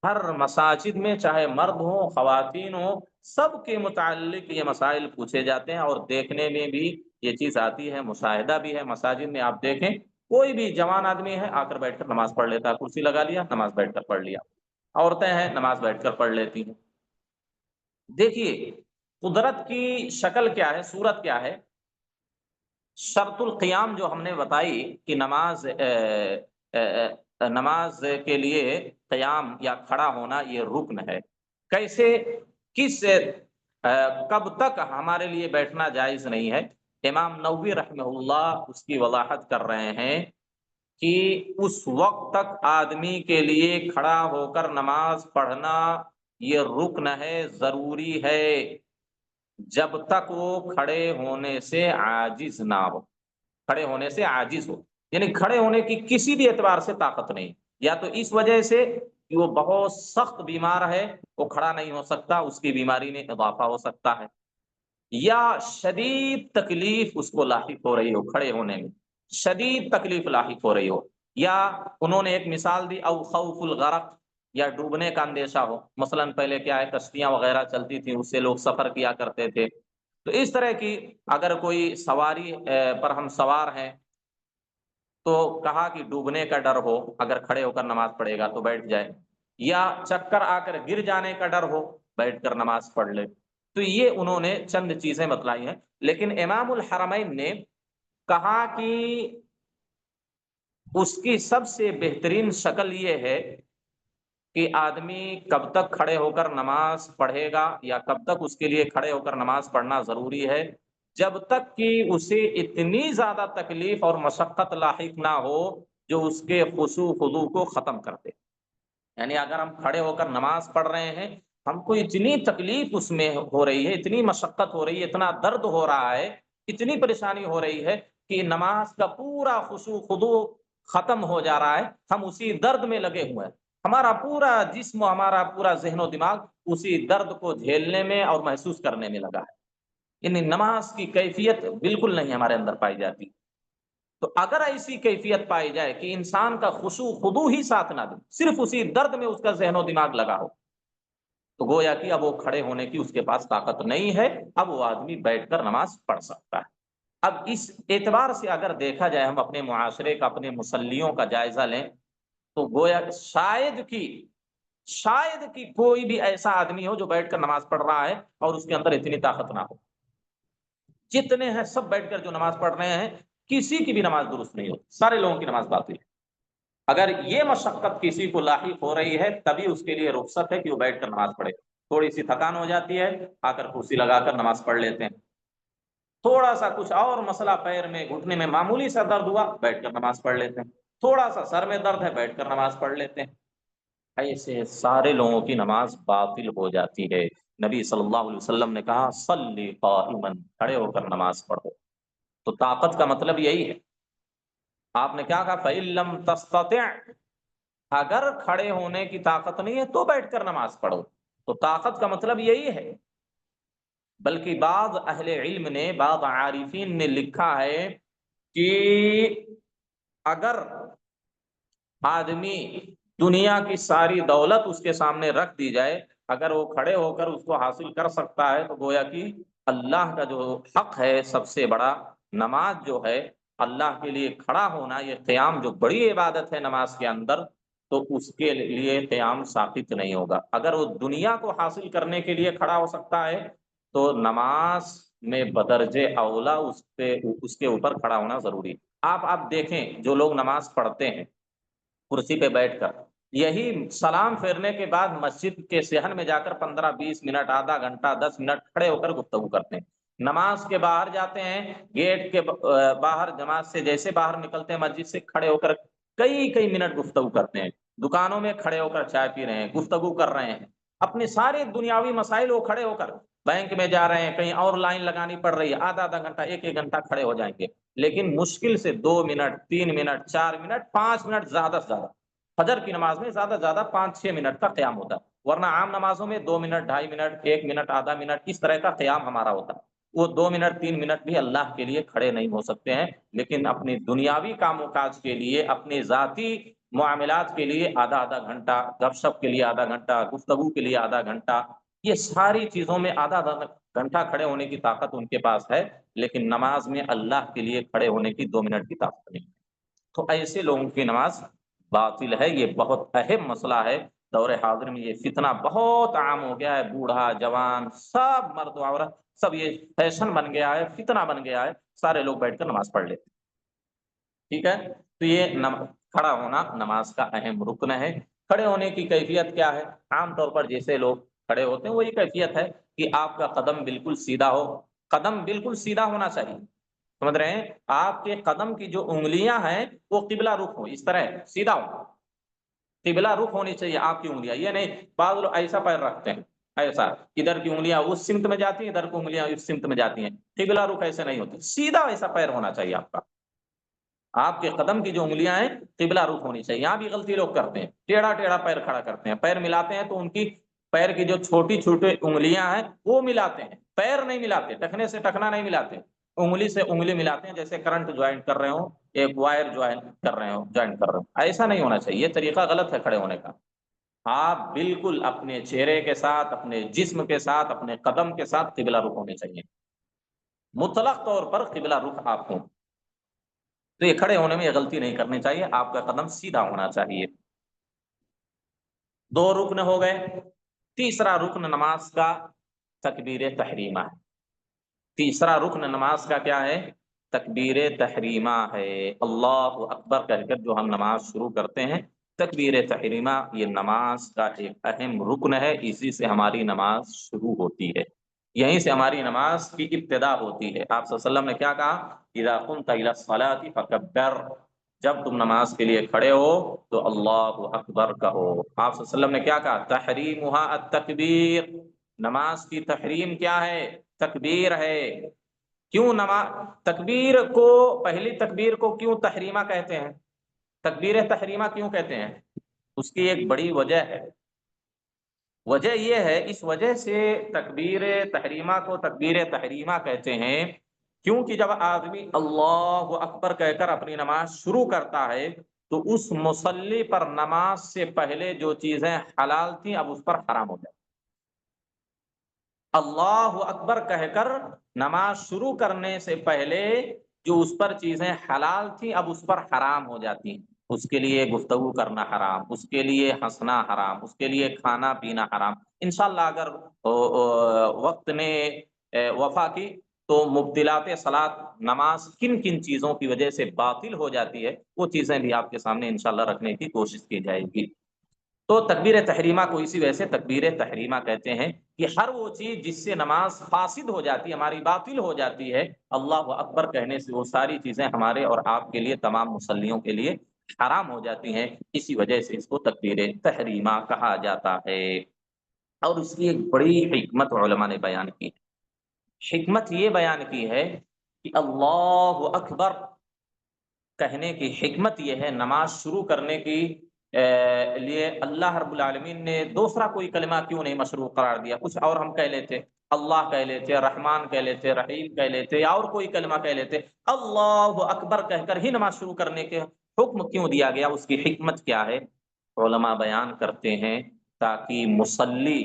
ہر مساجد میں چاہے مرد ہوں خواتین ہوں، سب کے متعلق یہ مسائل پوچھے جاتے ہیں، اور دیکھنے میں بھی یہ چیز آتی ہے، مشاہدہ بھی ہے مساجد میں۔ آپ دیکھیں کوئی بھی جوان آدمی ہے آ کر بیٹھ کر نماز پڑھ لیتا ہے، کرسی لگا لیا نماز بیٹھ کر پڑھ لیا، عورتیں ہیں نماز بیٹھ کر پڑھ لیتی ہیں۔ دیکھیے قدرت کی شکل کیا ہے، صورت کیا ہے۔ شرط القیام جو ہم نے بتائی کہ نماز کے لیے قیام یا کھڑا ہونا یہ رکن ہے، کیسے، کس کب تک ہمارے لیے بیٹھنا جائز نہیں ہے؟ امام نووی رحمہ اللہ اس کی وضاحت کر رہے ہیں کہ اس وقت تک آدمی کے لیے کھڑا ہو کر نماز پڑھنا یہ رکن ہے، ضروری ہے، جب تک وہ کھڑے ہونے سے عاجز نہ ہو، کھڑے ہونے سے عاجز ہو، یعنی کھڑے ہونے کی کسی بھی اعتبار سے طاقت نہیں، یا تو اس وجہ سے کہ وہ بہت سخت بیمار ہے، وہ کھڑا نہیں ہو سکتا، اس کی بیماری میں اضافہ ہو سکتا ہے، یا شدید تکلیف اس کو لاحق ہو رہی ہو، کھڑے ہونے میں شدید تکلیف لاحق ہو رہی ہو، یا انہوں نے ایک مثال دی او خوف الغرق، یا ڈوبنے کا اندیشہ ہو، مثلا پہلے کیا ہے کشتیاں وغیرہ چلتی تھیں، اس سے لوگ سفر کیا کرتے تھے، تو اس طرح کی اگر کوئی سواری پر ہم سوار ہیں تو کہا کہ ڈوبنے کا ڈر ہو، اگر کھڑے ہو کر نماز پڑھے گا تو بیٹھ جائے، یا چکر آ کر گر جانے کا ڈر ہو بیٹھ کر نماز پڑھ لے، تو یہ انہوں نے چند چیزیں بتلائی ہیں۔ لیکن امام الحرمین نے کہا کہ اس کی سب سے بہترین شکل یہ ہے کہ آدمی کب تک کھڑے ہو کر نماز پڑھے گا، یا کب تک اس کے لیے کھڑے ہو کر نماز پڑھنا ضروری ہے، جب تک کہ اسے اتنی زیادہ تکلیف اور مشقت لاحق نہ ہو جو اس کے خشوع خضوع کو ختم کر دے۔ یعنی اگر ہم کھڑے ہو کر نماز پڑھ رہے ہیں، ہم کو اتنی تکلیف اس میں ہو رہی ہے، اتنی مشقت ہو رہی ہے، اتنا درد ہو رہا ہے، اتنی پریشانی ہو رہی ہے کہ نماز کا پورا خشوع خضوع ختم ہو جا رہا ہے، ہم اسی درد میں لگے ہوئے ہیں، ہمارا پورا جسم، ہمارا پورا ذہن و دماغ اسی درد کو جھیلنے میں اور محسوس کرنے میں لگا ہے، یعنی نماز کی کیفیت بالکل نہیں ہمارے اندر پائی جاتی۔ تو اگر ایسی کیفیت پائی جائے کہ انسان کا خشوع خضوع ہی ساتھ نہ دے، صرف اسی درد میں اس کا ذہن و دماغ لگا ہو، تو گویا کہ اب وہ کھڑے ہونے کی اس کے پاس طاقت نہیں ہے، اب وہ آدمی بیٹھ کر نماز پڑھ سکتا ہے۔ اب اس اعتبار سے اگر دیکھا جائے، ہم اپنے معاشرے کا، اپنے مصلیوں کا جائزہ لیں، تو گویا شاید کہ کوئی بھی ایسا آدمی ہو جو بیٹھ کر نماز پڑھ رہا ہے اور اس کے اندر اتنی طاقت نہ ہو۔ جتنے ہیں سب بیٹھ کر جو نماز پڑھ رہے ہیں، کسی کی بھی نماز درست نہیں ہوتی، سارے لوگوں کی نماز باطل ہے۔ اگر یہ مشقت کسی کو لاحق ہو رہی ہے تبھی اس کے لیے رخصت ہے کہ وہ بیٹھ کر نماز پڑھے، تھوڑی سی تھکان ہو جاتی ہے آ کر کرسی لگا کر نماز پڑھ لیتے ہیں، تھوڑا سا کچھ اور مسئلہ پیر میں گھٹنے میں معمولی سا درد ہوا بیٹھ کر نماز پڑھ لیتے ہیں، تھوڑا سا سر میں درد ہے بیٹھ کر نماز پڑھ لیتے ہیں، ایسے سارے لوگوں کی نماز باطل ہو جاتی ہے۔ نبی صلی اللہ علیہ وسلم نے کہا صلی قائما، کھڑے ہو کر نماز پڑھو، تو طاقت کا مطلب یہی ہے۔ آپ نے کیا کہا فَإِن لَمْ تَسْتَطِعْ، اگر کھڑے ہونے کی طاقت نہیں ہے تو بیٹھ کر نماز پڑھو، تو طاقت کا مطلب یہی ہے۔ بلکہ بعض اہل علم نے، بعض عارفین نے لکھا ہے کہ اگر آدمی دنیا کی ساری دولت اس کے سامنے رکھ دی جائے، اگر وہ کھڑے ہو کر اس کو حاصل کر سکتا ہے، تو گویا کہ اللہ کا جو حق ہے سب سے بڑا، نماز جو ہے، اللہ کے لیے کھڑا ہونا، یہ قیام جو بڑی عبادت ہے نماز کے اندر، تو اس کے لیے قیام ثابت نہیں ہوگا۔ اگر وہ دنیا کو حاصل کرنے کے لیے کھڑا ہو سکتا ہے تو نماز میں بدرجے اولا اس کے اوپر کھڑا ہونا ضروری ہے۔ آپ دیکھیں جو لوگ نماز پڑھتے ہیں کرسی پہ بیٹھ کر، یہی سلام پھیرنے کے بعد مسجد کے صحن میں جا کر 15-20 منٹ، آدھا گھنٹہ، 10 منٹ کھڑے ہو کر گفتگو کرتے ہیں۔ نماز کے باہر جاتے ہیں، گیٹ کے باہر جماعت سے جیسے باہر نکلتے ہیں مسجد سے، کھڑے ہو کر کئی منٹ گفتگو کرتے ہیں۔ دکانوں میں کھڑے ہو کر چائے پی رہے ہیں، گفتگو کر رہے ہیں، اپنے سارے دنیاوی مسائل وہ کھڑے ہو کر، بینک میں جا رہے ہیں، کہیں اور لائن لگانی پڑ رہی ہے، آدھا گھنٹہ، ایک گھنٹہ کھڑے ہو جائیں گے، لیکن مشکل سے 2 منٹ، 3 منٹ، 4 منٹ، 5 منٹ زیادہ سے زیادہ۔ فجر کی نماز میں زیادہ سے زیادہ 5-6 منٹ کا قیام ہوتا ہے، ورنہ عام نمازوں میں 2 منٹ، 2.5 منٹ، 1 منٹ، آدھا منٹ، اس طرح کا قیام ہمارا ہوتا ہے۔ وہ 2 منٹ، 3 منٹ بھی اللہ کے لیے کھڑے نہیں ہو سکتے ہیں، لیکن اپنی دنیاوی کام و کاج کے لیے، اپنی ذاتی معاملات کے لیے آدھا گھنٹہ، گپ شپ کے لیے آدھا گھنٹہ، گفتگو کے لیے آدھا گھنٹہ، یہ ساری چیزوں میں آدھا گھنٹہ کھڑے ہونے کی طاقت ان کے پاس ہے، لیکن نماز میں اللہ کے لیے کھڑے ہونے کی 2 منٹ کی طاقت نہیں۔ تو ایسے لوگوں کی نماز باطل ہے۔ یہ بہت اہم مسئلہ ہے۔ دور حاضر میں یہ فتنہ بہت عام ہو گیا ہے، بوڑھا جوان سب، مرد و عورت سب، یہ فیشن بن گیا ہے، فتنہ بن گیا ہے، سارے لوگ بیٹھ کر نماز پڑھ لیتے ہیں۔ ٹھیک ہے، تو یہ کھڑا ہونا نماز کا اہم رکن ہے۔ کھڑے ہونے کی کیفیت کیا ہے؟ عام طور پر جیسے لوگ کھڑے ہوتے ہیں وہی کیفیت ہے کہ آپ کا قدم بالکل سیدھا ہو، قدم بالکل سیدھا ہونا چاہیے، سمجھ رہے ہیں؟ آپ کے قدم کی جو انگلیاں ہیں وہ قبلہ رخ ہو، اس طرح سیدھا ہو، قبلہ رخ ہونی چاہیے آپ کی انگلیاں۔ یہ نہیں بعض لوگ ایسا پیر رکھتے ہیں، ایسا ادھر کی انگلیاں اس سمت میں جاتی ہیں، ادھر کی انگلیاں اس سمت میں جاتی ہیں، قبلہ رخ ایسے نہیں ہوتی، سیدھا ایسا پیر ہونا چاہیے آپ کا۔ آپ کے قدم کی جو انگلیاں ہیں قبلہ رخ ہونی چاہیے۔ یہاں بھی غلطی لوگ کرتے ہیں، ٹیڑھا ٹیڑھا پیر کھڑا کرتے ہیں، پیر ملاتے ہیں تو ان کی پیر کی جو چھوٹی چھوٹی انگلیاں ہیں وہ ملاتے ہیں، پیر نہیں ملاتے، ٹخنے سے ٹخنا نہیں ملاتے، انگلی سے انگلی ملاتے ہیں، جیسے کرنٹ جوائنٹ کر رہے ہوں، ایک وائر جوائنٹ کر رہے ہوں، ایسا نہیں ہونا چاہیے، یہ طریقہ غلط ہے کھڑے ہونے کا۔ آپ بالکل اپنے چہرے کے ساتھ، اپنے جسم کے ساتھ، اپنے قدم کے ساتھ قبلہ رخ ہونے چاہیے، مطلق طور پر قبلہ رخ آپ ہوں۔ تو یہ کھڑے ہونے میں یہ غلطی نہیں کرنی چاہیے، آپ کا قدم سیدھا ہونا چاہیے۔ 2 رکن ہو گئے۔ تیسرا رکن نماز کا تکبیر تحریمہ ہے۔ تیسرا رکن نماز کا کیا ہے؟ تکبیر تحریمہ ہے۔ اللہ اکبر کہہ کر جو ہم نماز شروع کرتے ہیں، تکبیر تحریمہ یہ نماز کا ایک اہم رکن ہے، اسی سے ہماری نماز شروع ہوتی ہے، یہیں سے ہماری نماز کی ابتدا ہوتی ہے۔ آپ صلی اللہ علیہ وسلم نے کیا کہا؟ اذا قمت الى الصلاة فکبر، جب تم نماز کے لیے کھڑے ہو تو اللہ اکبر کہو۔ آپ صلی اللہ علیہ وسلم نے کیا کہا؟ تحریمها التکبیر، نماز کی تحریم کیا ہے؟ تکبیر ہے۔ کیوں تکبیر کو، پہلی تکبیر کو کیوں تحریمہ کہتے ہیں؟ تکبیر تحریمہ کیوں کہتے ہیں؟ اس کی ایک بڑی وجہ ہے۔ وجہ یہ ہے، اس وجہ سے تکبیر تحریمہ کو تکبیر تحریمہ کہتے ہیں کیونکہ جب آدمی اللہ اکبر کہہ کر اپنی نماز شروع کرتا ہے تو اس مصلی پر نماز سے پہلے جو چیزیں حلال تھیں اب اس پر حرام ہو جائیں۔ اللہ اکبر کہہ کر نماز شروع کرنے سے پہلے جو اس پر چیزیں حلال تھیں اب اس پر حرام ہو جاتی ہیں۔ اس کے لیے گفتگو کرنا حرام، اس کے لیے ہنسنا حرام، اس کے لیے کھانا پینا حرام۔ انشاءاللہ اگر وقت نے وفا کی تو مبطلات صلاۃ، نماز کن کن چیزوں کی وجہ سے باطل ہو جاتی ہے وہ چیزیں بھی آپ کے سامنے انشاءاللہ رکھنے کی کوشش کی جائے گی۔ تو تکبیر تحریمہ کو اسی وجہ سے تکبیر تحریمہ کہتے ہیں کہ ہر وہ چیز جس سے نماز فاسد ہو جاتی ہے، ہماری باطل ہو جاتی ہے، اللہ اکبر کہنے سے وہ ساری چیزیں ہمارے اور آپ کے لیے، تمام مصلیوں کے لیے حرام ہو جاتی ہیں، اسی وجہ سے اس کو تکبیر تحریمہ کہا جاتا ہے۔ اور اس کی ایک بڑی حکمت علماء نے بیان کی ہے۔ حکمت یہ بیان کی ہے کہ اللہ اکبر کہنے کی حکمت یہ ہے، نماز شروع کرنے کی لیے اللہ رب العالمین نے دوسرا کوئی کلمہ کیوں نہیں مشروع قرار دیا؟ کچھ اور ہم کہہ لیتے، اللہ کہہ لیتے، رحمان کہہ لیتے، رحیم کہہ لیتے، یا اور کوئی کلمہ کہہ لیتے، اللہ اکبر کہہ کر ہی نماز شروع کرنے کے حکم کیوں دیا گیا؟ اس کی حکمت کیا ہے؟ علماء بیان کرتے ہیں تاکہ مصلی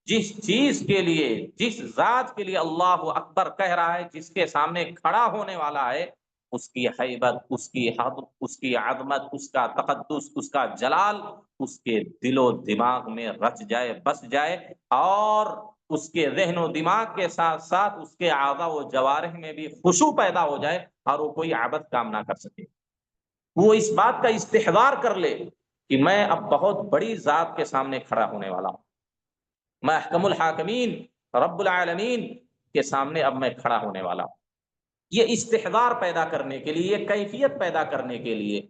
جس چیز کے لیے، جس ذات کے لیے اللہ اکبر کہہ رہا ہے، جس کے سامنے کھڑا ہونے والا ہے، اس کی حیبت، اس کی حد، اس کی عظمت، اس کا تقدس، اس کا جلال اس کے دل و دماغ میں رچ جائے، بس جائے، اور اس کے ذہن و دماغ کے ساتھ ساتھ اس کے اعضاء و جوارح میں بھی خشوع پیدا ہو جائے اور وہ کوئی عبث کام نہ کر سکے، وہ اس بات کا استحضار کر لے کہ میں اب بہت بڑی ذات کے سامنے کھڑا ہونے والا ہوں، میں احکم الحاکمین رب العالمین کے سامنے اب میں کھڑا ہونے والا ہوں۔ یہ استحضار پیدا کرنے کے لیے، یہ کیفیت پیدا کرنے کے لیے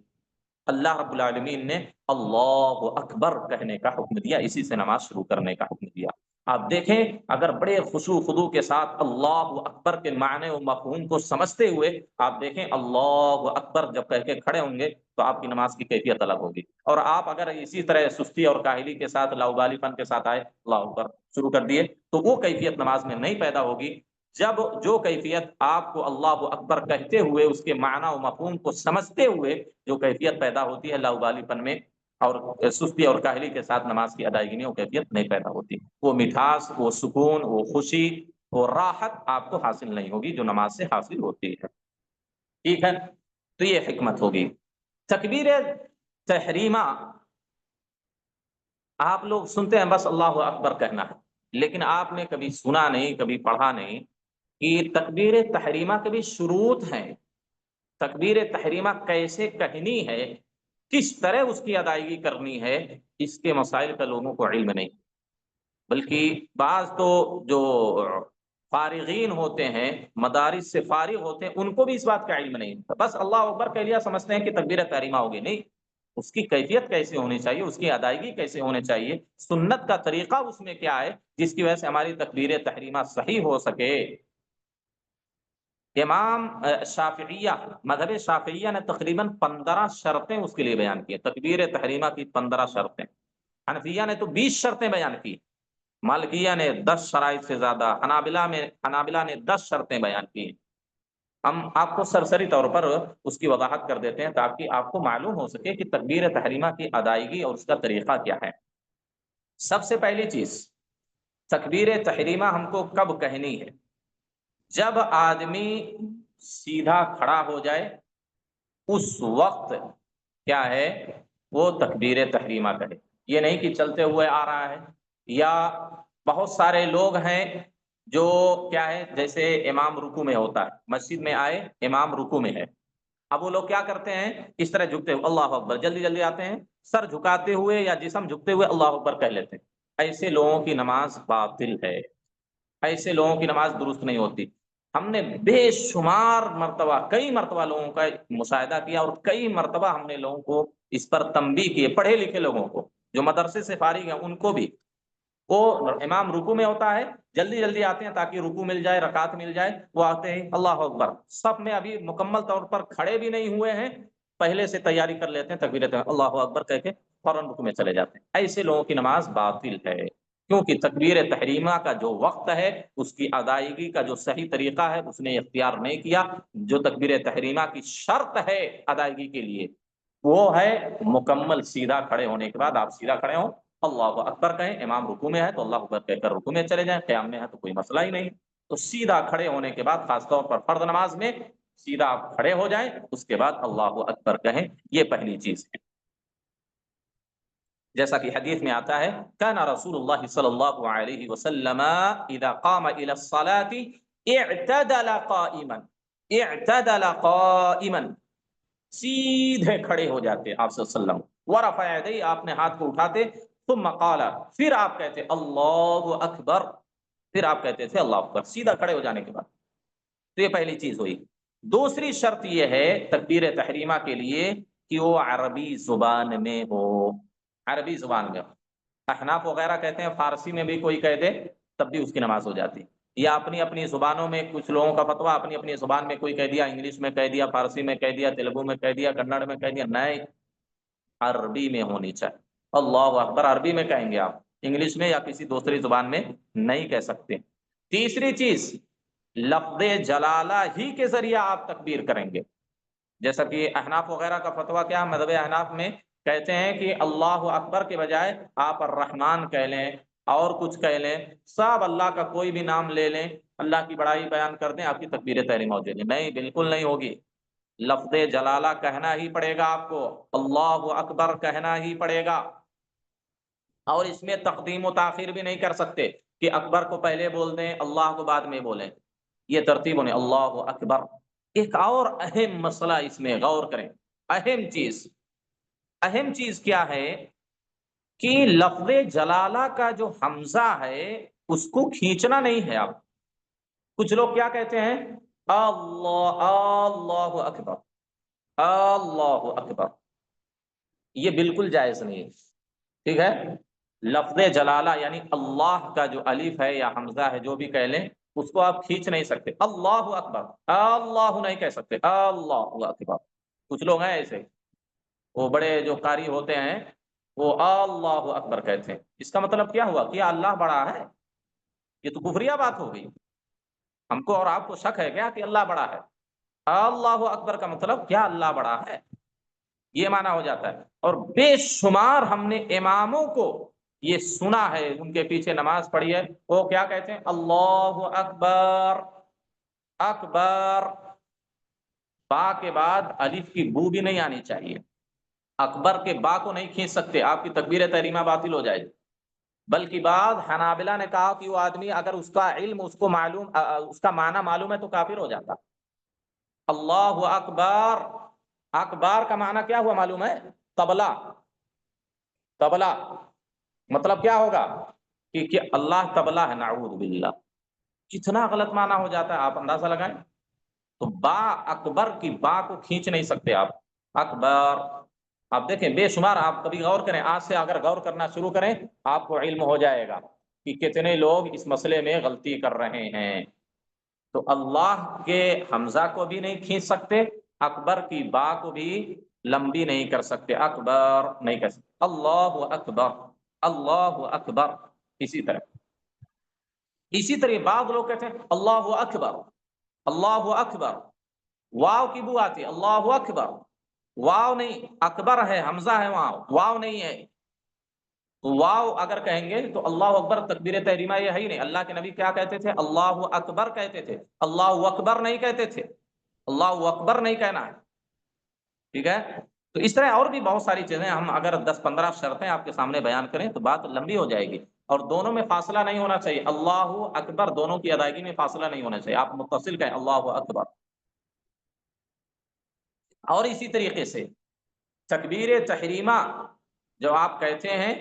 اللہ رب العالمین نے اللہ اکبر کہنے کا حکم دیا، اسی سے نماز شروع کرنے کا حکم دیا۔ آپ دیکھیں اگر بڑے خشوع خضوع کے ساتھ اللہ اکبر کے معنی و مفہوم کو سمجھتے ہوئے آپ دیکھیں اللہ اکبر جب کہہ کے کھڑے ہوں گے تو آپ کی نماز کی کیفیت الگ ہوگی، اور آپ اگر اسی طرح سستی اور کاہلی کے ساتھ لاؤبالی پن کے ساتھ آئے اللہ اکبر شروع کر دیے تو وہ کیفیت نماز میں نہیں پیدا ہوگی۔ جب جو کیفیت آپ کو اللہ اکبر کہتے ہوئے اس کے معنی و مفہوم کو سمجھتے ہوئے جو کیفیت پیدا ہوتی ہے لاؤبالی پن میں اور سستی اور کاہلی کے ساتھ نماز کی ادائیگی میں وہ کیفیت نہیں پیدا ہوتی، وہ مٹھاس، وہ سکون، وہ خوشی، وہ راحت آپ کو حاصل نہیں ہوگی جو نماز سے حاصل ہوتی ہے۔ ٹھیک ہے، تو یہ حکمت ہوگی۔ تکبیر تحریمہ آپ لوگ سنتے ہیں بس اللہ اکبر کہنا ہے، لیکن آپ نے کبھی سنا نہیں، کبھی پڑھا نہیں کہ تکبیر تحریمہ کے بھی شروط ہیں، تکبیر تحریمہ کیسے کہنی ہے، کس طرح اس کی ادائیگی کرنی ہے، اس کے مسائل کا لوگوں کو علم نہیں، بلکہ بعض تو جو فارغین ہوتے ہیں، مدارس سے فارغ ہوتے ہیں، ان کو بھی اس بات کا علم نہیں، بس اللہ اکبر کہہ لیا سمجھتے ہیں کہ تکبیر تحریمہ ہوگی، نہیں، اس کی کیفیت کیسے ہونی چاہیے، اس کی ادائیگی کیسے ہونے چاہیے، سنت کا طریقہ اس میں کیا ہے جس کی وجہ سے ہماری تکبیر تحریمہ صحیح ہو سکے۔ امام شافعیہ، مذہب شافعیہ نے تقریباً 15 شرطیں اس کے لیے بیان کی، تکبیر تحریمہ کی 15 شرطیں، حنفیہ نے تو 20 شرطیں بیان کی، مالکیہ نے 10 شرائط سے زیادہ، حنابلہ نے 10 شرطیں بیان کی۔ ہم آپ کو سرسری طور پر اس کی وضاحت کر دیتے ہیں تاکہ آپ کو معلوم ہو سکے کہ تکبیر تحریمہ کی ادائیگی اور اس کا طریقہ کیا ہے۔ سب سے پہلی چیز، تکبیر تحریمہ ہم کو کب کہنی ہے؟ جب آدمی سیدھا کھڑا ہو جائے اس وقت کیا ہے وہ تکبیر تحریمہ کہے، یہ نہیں کہ چلتے ہوئے آ رہا ہے، یا بہت سارے لوگ ہیں جو کیا ہے جیسے امام رکوع میں ہوتا ہے، مسجد میں آئے امام رکوع میں ہے، اب وہ لوگ کیا کرتے ہیں اس طرح جھکتے ہوئے اللہ اکبر، جلدی جلدی آتے ہیں سر جھکاتے ہوئے یا جسم جھکتے ہوئے اللہ اکبر کہہ لیتے ہیں، ایسے لوگوں کی نماز باطل ہے، ایسے لوگوں کی نماز درست نہیں ہوتی۔ ہم نے بے شمار مرتبہ، کئی مرتبہ لوگوں کا مشاہدہ کیا اور کئی مرتبہ ہم نے لوگوں کو اس پر تنبیہ کیے، پڑھے لکھے لوگوں کو جو مدرسے سے فارغ ہیں ان کو بھی، وہ امام رکوع میں ہوتا ہے جلدی جلدی آتے ہیں تاکہ رکوع مل جائے، رکعت مل جائے، وہ آتے ہیں اللہ اکبر، صف میں ابھی مکمل طور پر کھڑے بھی نہیں ہوئے ہیں، پہلے سے تیاری کر لیتے ہیں تکبیر اللہ اکبر کہہ کے فوراً رکوع میں چلے جاتے ہیں، ایسے لوگوں کی نماز باطل ہے، کیونکہ تکبیر تحریمہ کا جو وقت ہے اس کی ادائیگی کا جو صحیح طریقہ ہے اس نے اختیار نہیں کیا۔ جو تکبیر تحریمہ کی شرط ہے ادائیگی کے لیے وہ ہے مکمل سیدھا کھڑے ہونے کے بعد آپ سیدھا کھڑے ہوں، اللہ اکبر کہیں، امام رکوع میں ہے تو اللہ اکبر کہہ کر رکوع میں چلے جائیں، قیام میں ہے تو کوئی مسئلہ ہی نہیں، تو سیدھا کھڑے ہونے کے بعد خاص طور پر فرض نماز میں سیدھا آپ کھڑے ہو جائیں، اس کے بعد اللہ اکبر کہیں، یہ پہلی چیز ہے۔ جیسا کہ حدیث میں آتا ہے کان رسول اللہ صلی اللہ علیہ وسلم اذا قام الى الصلاة اعتدل قائما، سیدھے کھڑے ہو جاتے آپ صلی اللہ علیہ وسلم، ورفع یدیہ، آپ نے ہاتھ کو اٹھاتے، ثم قال، پھر آپ کہتے اللہ اکبر، پھر آپ کہتے تھے اللہ اکبر، سیدھا کھڑے ہو جانے کے بعد، تو یہ پہلی چیز ہوئی۔ دوسری شرط یہ ہے تکبیر تحریمہ کے لیے کہ وہ عربی زبان میں ہو، عربی زبان میں ہو۔ احناف وغیرہ کہتے ہیں فارسی میں بھی کوئی کہہ دے تب بھی اس کی نماز ہو جاتی، یا اپنی اپنی زبانوں میں، کچھ لوگوں کا فتویٰ اپنی اپنی زبان میں کوئی کہہ دیا، انگلش میں کہہ دیا، فارسی میں کہہ دیا، تیلگو میں کہہ دیا، کنڑ میں کہہ دیا، نہیں، عربی میں ہونی چاہیے، اللہ اکبر عربی میں کہیں گے آپ، انگلش میں یا کسی دوسری زبان میں نہیں کہہ سکتے۔ تیسری چیز، لفظ جلالہ ہی کے ذریعے آپ تکبیر کریں گے، جیسا کہ احناف وغیرہ کا فتویٰ کیا، مذہب احناف میں کہتے ہیں کہ اللہ اکبر کے بجائے آپ الرحمن کہہ لیں اور کچھ کہہ لیں، سب اللہ کا کوئی بھی نام لے لیں، اللہ کی بڑائی بیان کر دیں، آپ کی تکبیر تحریمہ ہو جائے گی، نہیں، بالکل نہیں ہوگی، لفظ جلالہ کہنا ہی پڑے گا آپ کو، اللہ اکبر کہنا ہی پڑے گا، اور اس میں تقدیم و تاخیر بھی نہیں کر سکتے، کہ اکبر کو پہلے بول دیں، اللہ کو بعد میں بولیں، یہ ترتیب ہونے اللہ اکبر۔ ایک اور اہم مسئلہ اس میں غور کریں، اہم چیز کیا ہے کہ لفظ جلالہ کا جو حمزہ ہے اس کو کھینچنا نہیں ہے۔ آپ کچھ لوگ کیا کہتے ہیں، اللہ اکبر، اللہ اکبر، یہ بالکل جائز نہیں ہے، ٹھیک ہے۔ لفظ جلالہ یعنی اللہ کا جو الف ہے یا حمزہ ہے جو بھی کہہ لیں، اس کو آپ کھینچ نہیں سکتے۔ اللہ اکبر، اللہ نہیں کہہ سکتے، اللہ اکبر۔ کچھ لوگ ہیں ایسے، وہ بڑے جو قاری ہوتے ہیں وہ اللہ اکبر کہتے ہیں، اس کا مطلب کیا ہوا کہ اللہ بڑا ہے؟ یہ تو کفریہ بات ہو گئی۔ ہم کو اور آپ کو شک ہے کیا کہ اللہ بڑا ہے؟ اللہ اکبر کا مطلب کیا اللہ بڑا ہے، یہ معنی ہو جاتا ہے۔ اور بے شمار ہم نے اماموں کو یہ سنا ہے، ان کے پیچھے نماز پڑھی ہے، وہ کیا کہتے ہیں، اللہ اکبر، اکبر، با کے بعد الف کی بو بھی نہیں آنی چاہیے، اکبر کے با کو نہیں کھینچ سکتے، آپ کی تکبیر تحریمہ باطل ہو جائے گی۔ بلکہ بعد حنابلہ نے کہا کہ وہ آدمی اگر اس کا علم اس کو معلوم، اس کا معنی معلوم ہے تو کافر ہو جاتا۔ اللہ اکبر، اکبار کا معنی کیا ہوا معلوم ہے، طبلہ، طبلہ مطلب کیا ہوگا کہ اللہ طبلہ ہے، نعوذ باللہ، کتنا غلط معنی ہو جاتا ہے، آپ اندازہ لگائیں۔ تو با اکبر کی با کو کھینچ نہیں سکتے آپ، اکبر۔ آپ دیکھیں بے شمار، آپ کبھی غور کریں، آج سے اگر غور کرنا شروع کریں آپ کو علم ہو جائے گا کہ کتنے لوگ اس مسئلے میں غلطی کر رہے ہیں۔ تو اللہ کے حمزہ کو بھی نہیں کھینچ سکتے، اکبر کی با کو بھی لمبی نہیں کر سکتے، اکبر نہیں کر سکتے، اللہ اکبر، اللہ اکبر۔ اسی طرح بعض لوگ کہتے ہیں اللہ اکبر، اللہ اکبر، واو کی بو آتی ہے، اللہ اکبر، واو نہیں، اکبر ہے، حمزہ ہے، وہاں واو نہیں ہے۔ تو واو اگر کہیں گے تو اللہ اکبر تکبیر تحریمہ یہ ہے ہی نہیں۔ اللہ کے نبی کیا کہتے تھے، اللہ اکبر کہتے تھے، اللہ اکبر نہیں کہتے تھے، اللہ اکبر نہیں کہنا ہے، ٹھیک ہے۔ تو اس طرح اور بھی بہت ساری چیزیں، ہم اگر 10-15 شرطیں آپ کے سامنے بیان کریں تو بات لمبی ہو جائے گی، اور دونوں میں فاصلہ نہیں ہونا چاہیے، اللہ اکبر دونوں کی ادائیگی میں فاصلہ نہیں ہونا چاہیے، آپ متصل کہیں اللہ اکبر۔ اور اسی طریقے سے تکبیر تحریمہ جو آپ کہتے ہیں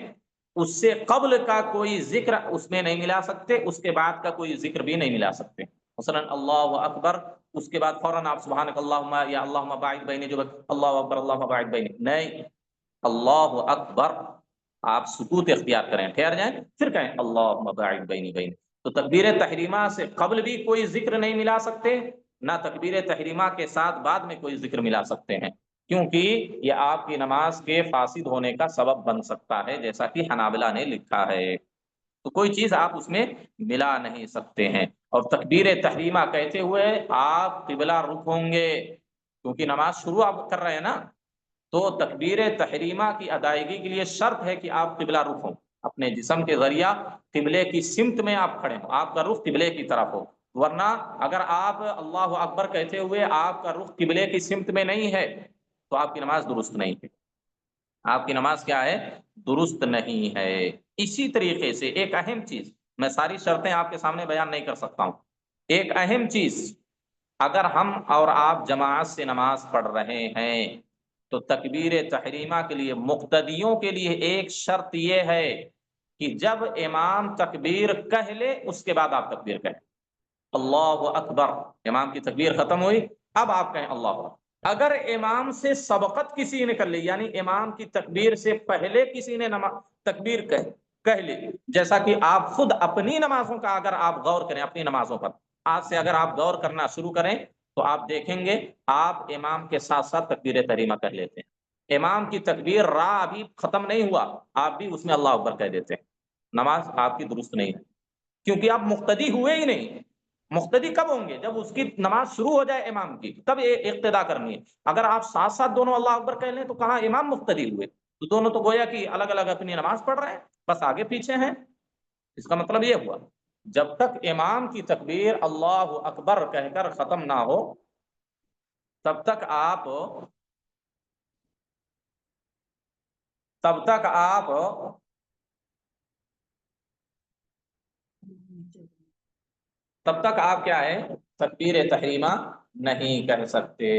اس سے قبل کا کوئی ذکر اس میں نہیں ملا سکتے، اس کے بعد کا کوئی ذکر بھی نہیں ملا سکتے۔ مثلا اللہ اکبر، اس کے بعد فوراً آپ سبحانک اللہم یا اللہم باعث بینی، جو اللہ اکبر اللہ باعث بینی، نہیں، اللہ اکبر آپ سکوت اختیار کریں، ٹھہر جائیں، پھر کہیں اللہم باعث بینی بینی۔ تو تکبیر تحریمہ سے قبل بھی کوئی ذکر نہیں ملا سکتے، نہ تکبیر تحریمہ کے ساتھ بعد میں کوئی ذکر ملا سکتے ہیں، کیونکہ یہ آپ کی نماز کے فاسد ہونے کا سبب بن سکتا ہے، جیسا کہ حنابلہ نے لکھا ہے۔ تو کوئی چیز آپ اس میں ملا نہیں سکتے ہیں۔ اور تکبیر تحریمہ کہتے ہوئے آپ قبلہ رخ ہوں گے، کیونکہ نماز شروع آپ کر رہے ہیں نا، تو تکبیر تحریمہ کی ادائیگی کے لیے شرط ہے کہ آپ قبلہ رخ ہوں، اپنے جسم کے ذریعہ قبلے کی سمت میں آپ کھڑے ہوں، آپ کا رخ قبلے کی طرف ہو، ورنہ اگر آپ اللہ اکبر کہتے ہوئے آپ کا رخ قبلے کی سمت میں نہیں ہے تو آپ کی نماز درست نہیں ہے، آپ کی نماز کیا ہے، درست نہیں ہے۔ اسی طریقے سے ایک اہم چیز، میں ساری شرطیں آپ کے سامنے بیان نہیں کر سکتا ہوں، ایک اہم چیز، اگر ہم اور آپ جماعت سے نماز پڑھ رہے ہیں تو تکبیر تحریمہ کے لیے مقتدیوں کے لیے ایک شرط یہ ہے کہ جب امام تکبیر کہہ لے اس کے بعد آپ تکبیر کہیں، اللہ اکبر، امام کی تکبیر ختم ہوئی، اب آپ کہیں اللہ اکبر۔ اگر امام سے سبقت کسی نے کر لی، یعنی امام کی تکبیر سے پہلے کسی نے تکبیر کہہ لی، جیسا کہ آپ خود اپنی نمازوں کا اگر آپ غور کریں، اپنی نمازوں پر آج سے اگر آپ غور کرنا شروع کریں تو آپ دیکھیں گے آپ امام کے ساتھ ساتھ تکبیر تحریمہ کر لیتے ہیں، امام کی تکبیر را ابھی ختم نہیں ہوا آپ بھی اس میں اللہ اکبر کہہ دیتے ہیں، نماز آپ کی درست نہیں ہے، کیونکہ آپ مقتدی ہوئے ہی نہیں۔ مقتدی کب ہوں گے، جب اس کی نماز شروع ہو جائے امام کی، تب اقتدا کرنی ہے۔ اگر آپ ساتھ ساتھ دونوں اللہ اکبر کہہ لیں تو کہاں امام مقتدی ہوئے، تو دونوں تو گویا کہ الگ الگ اپنی نماز پڑھ رہے ہیں، بس آگے پیچھے ہیں۔ اس کا مطلب یہ ہوا جب تک امام کی تکبیر اللہ اکبر کہہ کر ختم نہ ہو تب تک آپ تب تک آپ کیا ہے تکبیر تحریمہ نہیں کہہ سکتے۔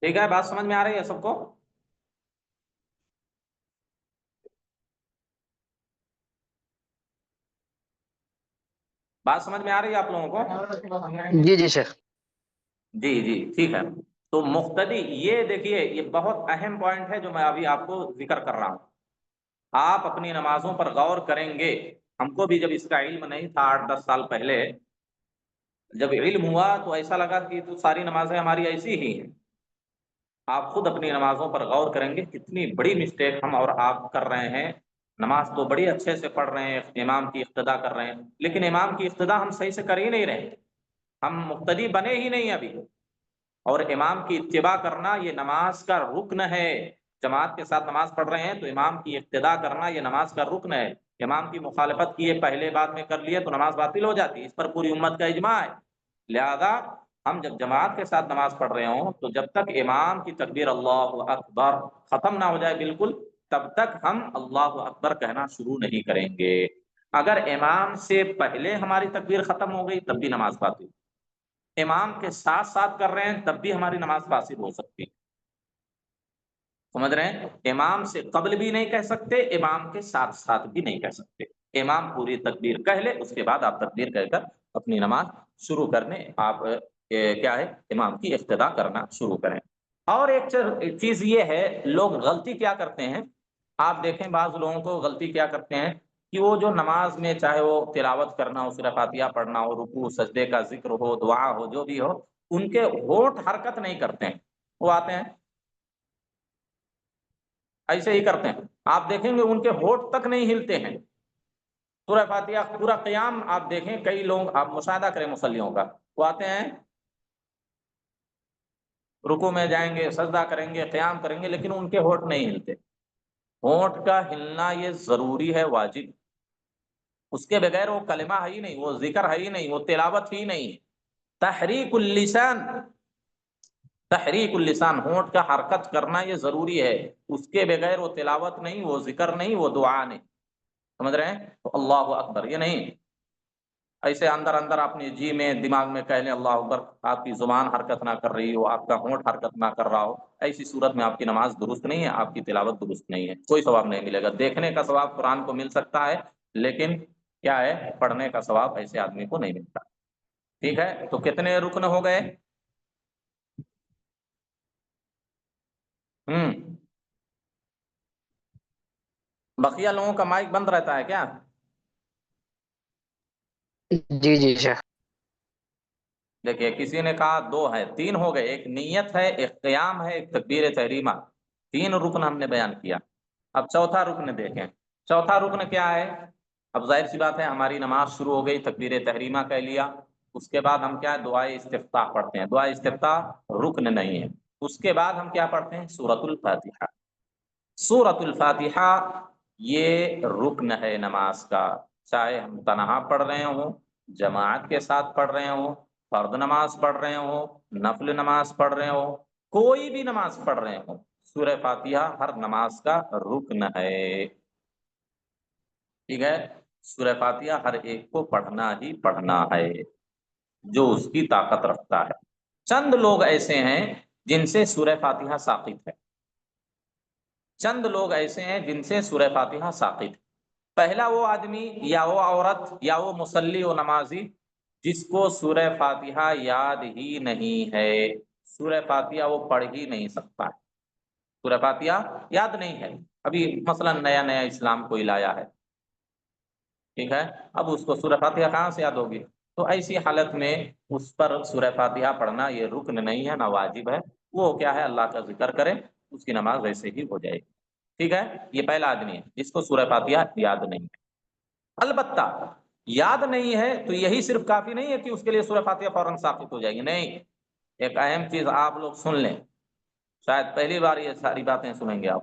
ٹھیک ہے، بات سمجھ میں آ رہی ہے سب کو؟ بات سمجھ میں آ رہی ہے آپ لوگوں کو؟ جی جی شیخ۔ جی جی ٹھیک ہے۔ تو مقتدی، یہ دیکھیے یہ بہت اہم پوائنٹ ہے جو میں ابھی آپ کو ذکر کر رہا ہوں۔ آپ اپنی نمازوں پر غور کریں گے۔ ہم کو بھی جب اس کا علم نہیں تھا 8-10 سال پہلے، جب علم ہوا تو ایسا لگا کہ تو ساری نمازیں ہماری ایسی ہی ہیں۔ آپ خود اپنی نمازوں پر غور کریں گے کتنی بڑی مسٹیک ہم اور آپ کر رہے ہیں۔ نماز تو بڑی اچھے سے پڑھ رہے ہیں، امام کی اقتدا کر رہے ہیں، لیکن امام کی اقتدا ہم صحیح سے کر ہی نہیں رہے، ہم مقتدی بنے ہی نہیں ابھی۔ اور امام کی اتباع کرنا یہ نماز کا رکن ہے۔ جماعت کے ساتھ نماز پڑھ رہے ہیں تو امام کی اقتدا کرنا یہ نماز کا رکن ہے۔ امام کی مخالفت کیے پہلے بعد میں کر لیے تو نماز باطل ہو جاتی ہے، اس پر پوری امت کا اجماع ہے۔ لہذا ہم جب جماعت کے ساتھ نماز پڑھ رہے ہوں تو جب تک امام کی تکبیر اللہ اکبر ختم نہ ہو جائے بالکل، تب تک ہم اللہ اکبر کہنا شروع نہیں کریں گے۔ اگر امام سے پہلے ہماری تکبیر ختم ہو گئی تب بھی نماز باطل، امام کے ساتھ ساتھ کر رہے ہیں تب بھی ہماری نماز فاسد ہو سکتی ہے۔ سمجھ رہے ہیں؟ امام سے قبل بھی نہیں کہہ سکتے، امام کے ساتھ ساتھ بھی نہیں کہہ سکتے۔ امام پوری تکبیر کہہ لے، اس کے بعد آپ تکبیر کہہ کر اپنی نماز شروع کرنے آپ کیا ہے امام کی اقتدا کرنا شروع کریں۔ اور ایک چیز یہ ہے، لوگ غلطی کیا کرتے ہیں، آپ دیکھیں بعض لوگوں کو غلطی کیا کرتے ہیں کہ وہ جو نماز میں چاہے وہ تلاوت کرنا ہو، سورہ فاتحہ پڑھنا ہو، رکوع سجدے کا ذکر ہو، دعا ہو، جو بھی ہو، ان کے ہونٹ حرکت نہیں کرتے ہیں، وہ آتے ہیں ایسے ہی کرتے ہیں۔ آپ دیکھیں گے ان کے ہونٹ تک نہیں ہلتے ہیں۔ سورہ فاتحہ پورا قیام آپ دیکھیں، کئی لوگ آپ مشاہدہ کریں مصلیوں کا، وہ آتے ہیں رکوع میں جائیں گے، سجدہ کریں گے، قیام کریں گے، لیکن ان کے ہونٹ نہیں ہلتے۔ ہونٹ کا ہلنا یہ ضروری ہے، واجب، اس کے بغیر وہ کلمہ ہے ہی نہیں، وہ ذکر ہے ہی نہیں، وہ تلاوت ہی نہیں۔ تحریک اللسان، تحریک اللسان، ہونٹ کا حرکت کرنا یہ ضروری ہے، اس کے بغیر وہ تلاوت نہیں، وہ ذکر نہیں، وہ دعا نہیں۔ سمجھ رہے ہیں؟ تو اللہ اکبر یہ نہیں ایسے اندر اندر اپنی جی میں دماغ میں کہہ لیں اللہ اکبر، آپ کی زبان حرکت نہ کر رہی ہو، آپ کا ہونٹ حرکت نہ کر رہا ہو، ایسی صورت میں آپ کی نماز درست نہیں ہے، آپ کی تلاوت درست نہیں ہے، کوئی ثواب نہیں ملے گا۔ دیکھنے کا ثواب قرآن کو مل سکتا ہے، لیکن کیا ہے پڑھنے کا ثواب ایسے آدمی کو نہیں ملتا۔ ٹھیک ہے، تو کتنے رکن ہو گئے؟ بقیہ لوگوں کا مائک بند رہتا ہے کیا؟ جی جی شیخ۔ دیکھیے کسی نے کہا 2 ہے، 3 ہو گئے، ایک نیت ہے، ایک قیام ہے، ایک تکبیر تحریمہ، 3 رکن ہم نے بیان کیا۔ اب چوتھا رکن دیکھیں، چوتھا رکن کیا ہے؟ اب ظاہر سی بات ہے ہماری نماز شروع ہو گئی، تکبیر تحریمہ کہہ لیا، اس کے بعد ہم کیا دعائے استفتاح پڑھتے ہیں۔ دعائے استفتاح رکن نہیں ہے۔ اس کے بعد ہم کیا پڑھتے ہیں؟ سورۃ الفاتحہ۔ سورۃ الفاتحہ یہ رکن ہے نماز کا، چاہے ہم تنہا پڑھ رہے ہوں، جماعت کے ساتھ پڑھ رہے ہوں، فرض نماز پڑھ رہے ہوں، نفل نماز پڑھ رہے ہوں، کوئی بھی نماز پڑھ رہے ہوں، سورہ فاتحہ ہر نماز کا رکن ہے۔ ٹھیک ہے، سورہ فاتحہ ہر ایک کو پڑھنا ہی پڑھنا ہے جو اس کی طاقت رکھتا ہے۔ چند لوگ ایسے ہیں جن سے سورہ فاتحہ ساقط ہے، چند لوگ ایسے ہیں جن سے سورہ فاتحہ ساقط ہے۔ پہلا وہ آدمی یا وہ عورت یا وہ مصلی و نمازی جس کو سورہ فاتحہ یاد ہی نہیں ہے، سورہ فاتحہ وہ پڑھ ہی نہیں سکتا ہے، سورہ فاتحہ یاد نہیں ہے، ابھی مثلا نیا نیا اسلام کوئی لایا ہے، ٹھیک ہے، اب اس کو سورہ فاتحہ کہاں سے یاد ہوگی؟ تو ایسی حالت میں اس پر سورہ فاتحہ پڑھنا یہ رکن نہیں ہے، نہ واجب ہے، وہ کیا ہے اللہ کا ذکر کرے، اس کی نماز ویسے ہی ہو جائے گی۔ ٹھیک ہے، یہ پہلا آدمی ہے جس کو سورہ فاتحہ یاد نہیں ہے۔ البتہ یاد نہیں ہے تو یہی صرف کافی نہیں ہے کہ اس کے لیے سورہ فاتحہ فوراً ثابت ہو جائے گی، نہیں، ایک اہم چیز آپ لوگ سن لیں، شاید پہلی بار یہ ساری باتیں سنیں گے آپ۔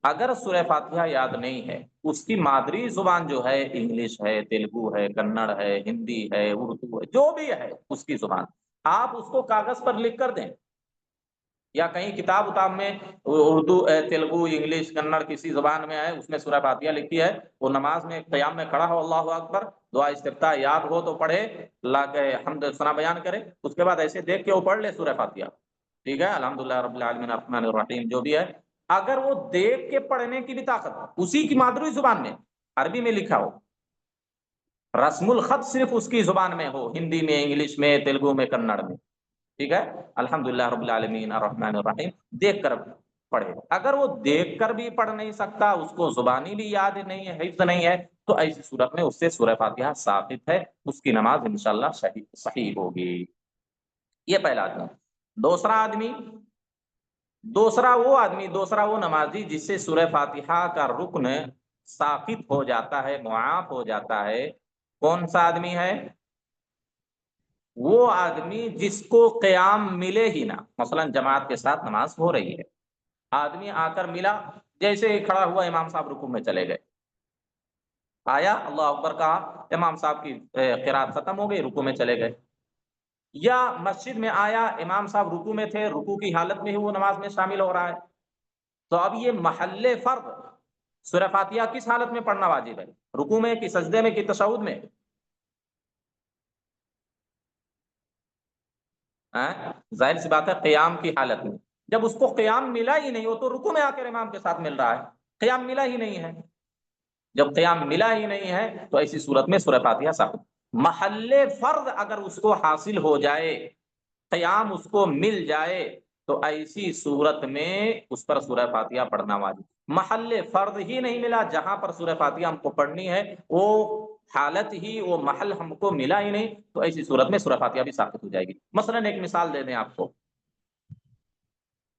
اگر سورہ فاتحہ یاد نہیں ہے، اس کی مادری زبان جو ہے انگلش ہے، تیلگو ہے، کنڑ ہے، ہندی ہے، اردو ہے، جو بھی ہے اس کی زبان، آپ اس کو کاغذ پر لکھ کر دیں، یا کہیں کتاب اتاب میں اردو تیلگو انگلش کنڑ کسی زبان میں ہے، اس میں سورہ فاتحہ لکھی ہے، وہ نماز میں قیام میں کھڑا ہو، اللہ اکبر، دعا استفتاح یاد ہو تو پڑھے، اللہ کے حمد ثنا بیان کرے، اس کے بعد ایسے دیکھ کے وہ پڑھ لے سورہ فاتحہ، ٹھیک ہے، الحمدللہ رب العالمین الرحمن الرحیم جو بھی ہے۔ اگر وہ دیکھ کے پڑھنے کی بھی طاقت ہو، اسی کی مادری زبان میں عربی میں لکھا ہو، رسم الخط صرف اس کی زبان میں ہو، ہندی میں، انگلش میں، تیلگو میں، کنڑ میں، ٹھیک ہے، الحمدللہ رب العالمین الرحمن الرحیم دیکھ کر پڑھے۔ اگر وہ دیکھ کر بھی پڑھ نہیں سکتا، اس کو زبانی بھی یاد نہیں ہے، حفظ نہیں ہے، تو ایسی صورت میں اس سے سورہ فاتحہ ثابت ہے، اس کی نماز انشاءاللہ صحیح ہوگی۔ یہ پہلا آدمی۔ دوسرا وہ نمازی جس سے سورہ فاتحہ کا رکن ساقط ہو جاتا ہے، معاف ہو جاتا ہے، کون سا آدمی ہے؟ وہ آدمی جس کو قیام ملے ہی نہ، مثلا جماعت کے ساتھ نماز ہو رہی ہے، آدمی آ کر ملا، جیسے ہی کھڑا ہوا امام صاحب رکوع میں چلے گئے، آیا اللہ اکبر کہا، امام صاحب کی قرات ختم ہو گئی، رکوع میں چلے گئے، یا مسجد میں آیا، امام صاحب رکوع میں تھے، رکوع کی حالت میں ہی وہ نماز میں شامل ہو رہا ہے، تو اب یہ محل فرض سورہ فاتحہ کس حالت میں پڑھنا واجب ہے؟ رکوع میں کہ سجدے میں کہ تشہد میں؟ ظاہر سی بات ہے قیام کی حالت میں، جب اس کو قیام ملا ہی نہیں ہو تو رکوع میں آ کر امام کے ساتھ مل رہا ہے، قیام ملا ہی نہیں ہے، جب قیام ملا ہی نہیں ہے تو ایسی صورت میں سورہ فاتحہ ثابت۔ محل فرض اگر اس کو حاصل ہو جائے، قیام اس کو مل جائے، تو ایسی صورت میں اس پر سورہ فاتحہ پڑھنا واجب۔ محل فرض ہی نہیں ملا، جہاں پر سورہ فاتحہ ہم کو پڑھنی ہے وہ حالت ہی، وہ محل ہم کو ملا ہی نہیں، تو ایسی صورت میں سورہ فاتحہ بھی ثابت ہو جائے گی۔ مثلا ایک مثال دے دیں آپ کو،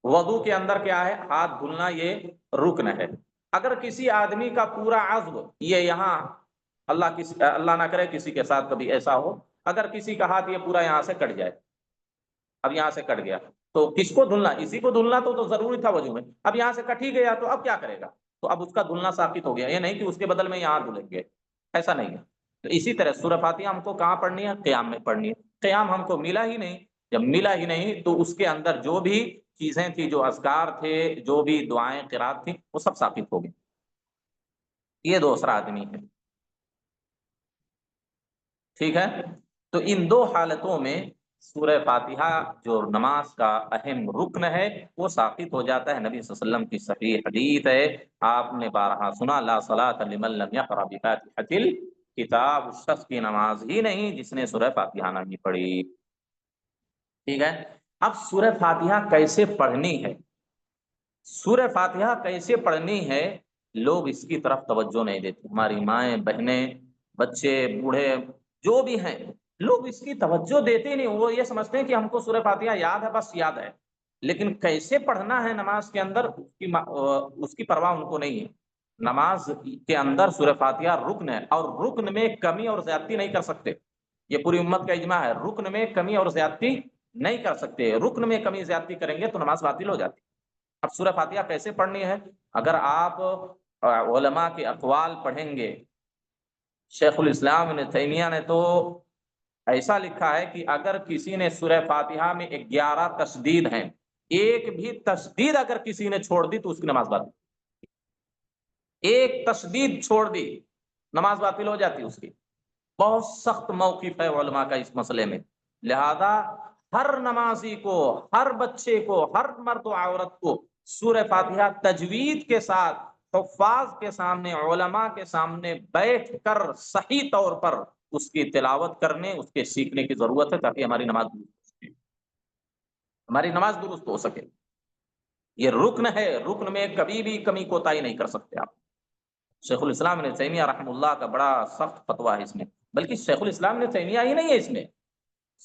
وضو کے اندر کیا ہے؟ ہاتھ دھلنا، یہ رکن ہے۔ اگر کسی آدمی کا پورا عزم یہ یہاں، اللہ نہ کرے کسی کے ساتھ کبھی ایسا ہو، اگر کسی کا ہاتھ یہ پورا یہاں سے کٹ جائے، اب یہاں سے کٹ گیا تو کس کو دھلنا؟ اسی کو دھلنا تو ضروری تھا وضو میں، اب یہاں سے کٹ ہی گیا تو اب کیا کرے گا؟ تو اب اس کا دھلنا ثابت ہو گیا، یہ نہیں کہ اس کے بدل میں یہاں دھلیں گے، ایسا نہیں ہے۔ تو اسی طرح سورہ فاتحہ ہم کو کہاں پڑھنی ہے؟ قیام میں پڑھنی ہے۔ قیام ہم کو ملا ہی نہیں، جب ملا ہی نہیں تو اس کے اندر جو بھی چیزیں تھی، جو اذکار تھے، جو بھی دعائیں قرات تھیں، وہ سب ثابت ہو گئی۔ یہ دوسرا آدمی ہے، ٹھیک ہے۔ تو ان دو حالتوں میں سورہ فاتحہ جو نماز کا اہم رکن ہے وہ ساقط ہو جاتا ہے۔ نبی صلی اللہ علیہ وسلم کی صحیح حدیث ہے، آپ نے بارہا سنا، لا صلاۃ لمن لم یقرأ بفاتحۃ الکتاب، اس شخص کی نماز ہی نہیں جس نے سورہ فاتحہ نہیں پڑھی، ٹھیک ہے۔ اب سورہ فاتحہ کیسے پڑھنی ہے؟ سورہ فاتحہ کیسے پڑھنی ہے لوگ اس کی طرف توجہ نہیں دیتے، ہماری مائیں، بہنیں، بچے، بوڑھے جو بھی ہیں، لوگ اس کی توجہ دیتے نہیں، وہ یہ سمجھتے ہیں کہ ہم کو سورہ فاتحہ یاد ہے، بس یاد ہے، لیکن کیسے پڑھنا ہے نماز کے اندر اس کی پرواہ ان کو نہیں ہے۔ نماز کے اندر سورہ فاتحہ رکن ہے، اور رکن میں کمی اور زیادتی نہیں کر سکتے، یہ پوری امت کا اجماع ہے، رکن میں کمی اور زیادتی نہیں کر سکتے، رکن میں کمی زیادتی کریں گے تو نماز باطل ہو جاتی ہے۔ اب سورہ فاتحہ کیسے پڑھنی ہے؟ اگر آپ علماء کے اقوال پڑھیں گے، شیخ الاسلام ابن تیمیہ نے تو ایسا لکھا ہے کہ اگر کسی نے سورہ فاتحہ میں 11 تشدید ہیں، ایک بھی تشدید اگر کسی نے چھوڑ دی تو اس کی نماز باطل، ایک تشدید چھوڑ دی نماز باطل ہو جاتی اس کی۔ بہت سخت موقف ہے علماء کا اس مسئلے میں، لہذا ہر نمازی کو، ہر بچے کو، ہر مرد و عورت کو سورہ فاتحہ تجوید کے ساتھ حفاظ کے سامنے، علماء کے سامنے بیٹھ کر صحیح طور پر اس کی تلاوت کرنے، اس کے سیکھنے کی ضرورت ہے، تاکہ ہماری نماز درست ہو سکے، ہماری نماز درست ہو سکے۔ یہ رکن ہے، رکن میں کبھی بھی کمی کوتاہی نہیں کر سکتے آپ۔ شیخ الاسلام ابن تیمیہ رحمہ اللہ کا بڑا سخت فتویٰ ہے اس میں، بلکہ شیخ الاسلام ابن تیمیہ ہی نہیں ہے اس میں،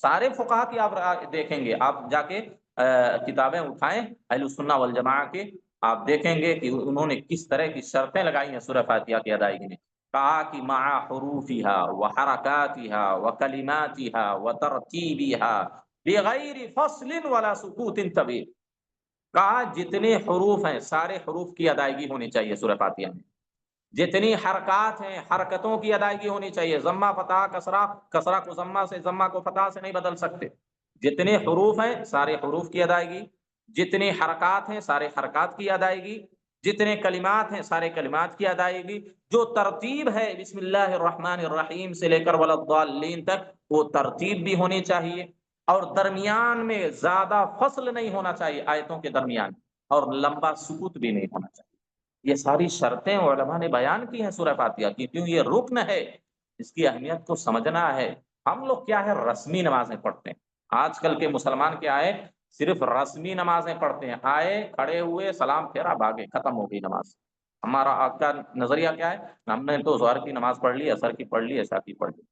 سارے فقہا کی آپ دیکھیں گے، آپ جا کے کتابیں اٹھائیں اہل السنہ والجماعہ کے، آپ دیکھیں گے کہ انہوں نے کس طرح کی شرطیں لگائی ہیں سورہ فاتحہ کی ادائیگی میں۔ کہا کہ مع حروفها وحرکاتها وکلماتها وترتیبها بغیر فصل ولا سکوت طویل، کہا جتنے حروف ہیں سارے حروف کی ادائیگی ہونی چاہیے سورہ فاتحہ میں، جتنی حرکات ہیں حرکتوں کی ادائیگی ہونی چاہیے، ضمہ فتح کسرہ، کسرہ کو ضمہ سے ضمہ کو فتح سے نہیں بدل سکتے، جتنے حروف ہیں سارے حروف کی ادائیگی، جتنی حرکات ہیں سارے حرکات کی ادائیگی، جتنے کلمات ہیں سارے کلمات کی ادائیگی، جو ترتیب ہے بسم اللہ الرحمن الرحیم سے لے کر ولا الضالین تک وہ ترتیب بھی ہونی چاہیے، اور درمیان میں زیادہ فصل نہیں ہونا چاہیے آیتوں کے درمیان، اور لمبا سکوت بھی نہیں ہونا چاہیے۔ یہ ساری شرطیں علماء نے بیان کی ہیں سورہ فاتحہ کی، کیوں یہ رکن ہے، اس کی اہمیت کو سمجھنا ہے۔ ہم لوگ کیا ہے رسمی نمازیں پڑھتے ہیں، آج کل کے مسلمان کیا ہے صرف رسمی نمازیں پڑھتے ہیں، آئے کھڑے ہوئے سلام پھیرا بھاگے، ختم ہو گئی نماز۔ ہمارا آپ کا نظریہ کیا ہے، ہم نے تو ظہر کی نماز پڑھ لی، عصر کی پڑھ لی، عشاء کی پڑھ لی۔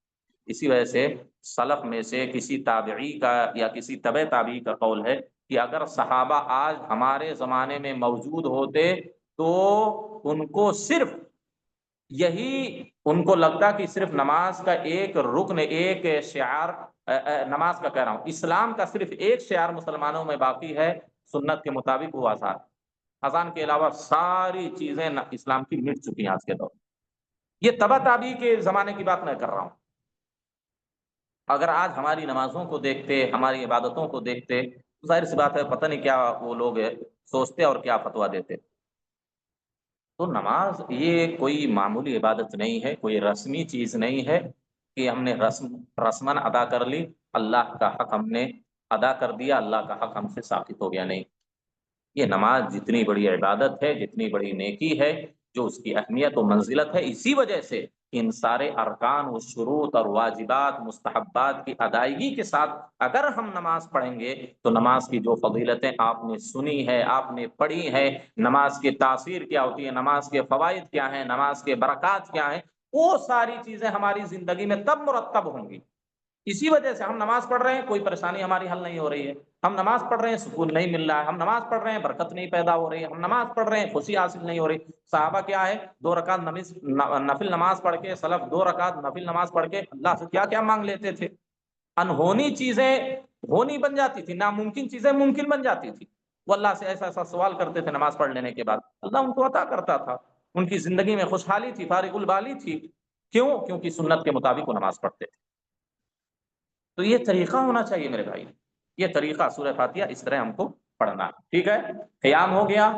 اسی وجہ سے سلف میں سے کسی تابعی کا یا کسی تبع تابعی کا قول ہے کہ اگر صحابہ آج ہمارے زمانے میں موجود ہوتے تو ان کو صرف یہی ان کو لگتا کہ صرف نماز کا ایک رکن، ایک شعار، نماز کا کہہ رہا ہوں، اسلام کا صرف ایک شعار مسلمانوں میں باقی ہے سنت کے مطابق، وہ اذان۔ اذان کے علاوہ ساری چیزیں اسلام کی مٹ چکی ہیں آج کے دور میں۔ یہ تبع تابعی کے زمانے کی بات میں کر رہا ہوں۔ اگر آج ہماری نمازوں کو دیکھتے، ہماری عبادتوں کو دیکھتے، تو ظاہر سی بات ہے پتہ نہیں کیا وہ لوگ سوچتے اور کیا فتویٰ دیتے۔ تو نماز یہ کوئی معمولی عبادت نہیں ہے، کوئی رسمی چیز نہیں ہے کہ ہم نے رسماً ادا کر لی، اللہ کا حق ہم نے ادا کر دیا، اللہ کا حق ہم سے ثابت ہو گیا، نہیں۔ یہ نماز جتنی بڑی عبادت ہے، جتنی بڑی نیکی ہے، جو اس کی اہمیت و منزلت ہے، اسی وجہ سے ان سارے ارکان و شروط اور واجبات مستحبات کی ادائیگی کے ساتھ اگر ہم نماز پڑھیں گے تو نماز کی جو فضیلتیں آپ نے سنی ہے، آپ نے پڑھی ہے، نماز کی تاثیر کیا ہوتی ہے، نماز کے فوائد کیا ہیں، نماز کے برکات کیا ہیں، وہ ساری چیزیں ہماری زندگی میں تب مرتب ہوں گی۔ اسی وجہ سے ہم نماز پڑھ رہے ہیں، کوئی پریشانی ہماری حل نہیں ہو رہی ہے، ہم نماز پڑھ رہے ہیں سکون نہیں مل رہا ہے، ہم نماز پڑھ رہے ہیں برکت نہیں پیدا ہو رہی ہے، ہم نماز پڑھ رہے ہیں خوشی حاصل نہیں ہو رہی۔ صحابہ کیا ہے 2 رکعت نفل نماز پڑھ کے، سلف 2 رکعت نفل نماز پڑھ کے اللہ سے کیا کیا مانگ لیتے تھے، انہونی چیزیں ہونی بن جاتی تھی، ناممکن چیزیں ممکن بن جاتی تھی۔ وہ اللہ سے ایسا ایسا سوال کرتے تھے نماز پڑھ لینے کے بعد، اللہ ان کو عطا کرتا تھا، ان کی زندگی میں خوشحالی تھی، فارغ البالی تھی۔ کیوں؟ کیونکہ سنت کے مطابق وہ نماز پڑھتے تھے۔ تو یہ طریقہ ہونا چاہیے میرے بھائی، یہ طریقہ سورہ فاتحہ اس طرح ہم کو پڑھنا، ٹھیک ہے۔ قیام ہو گیا،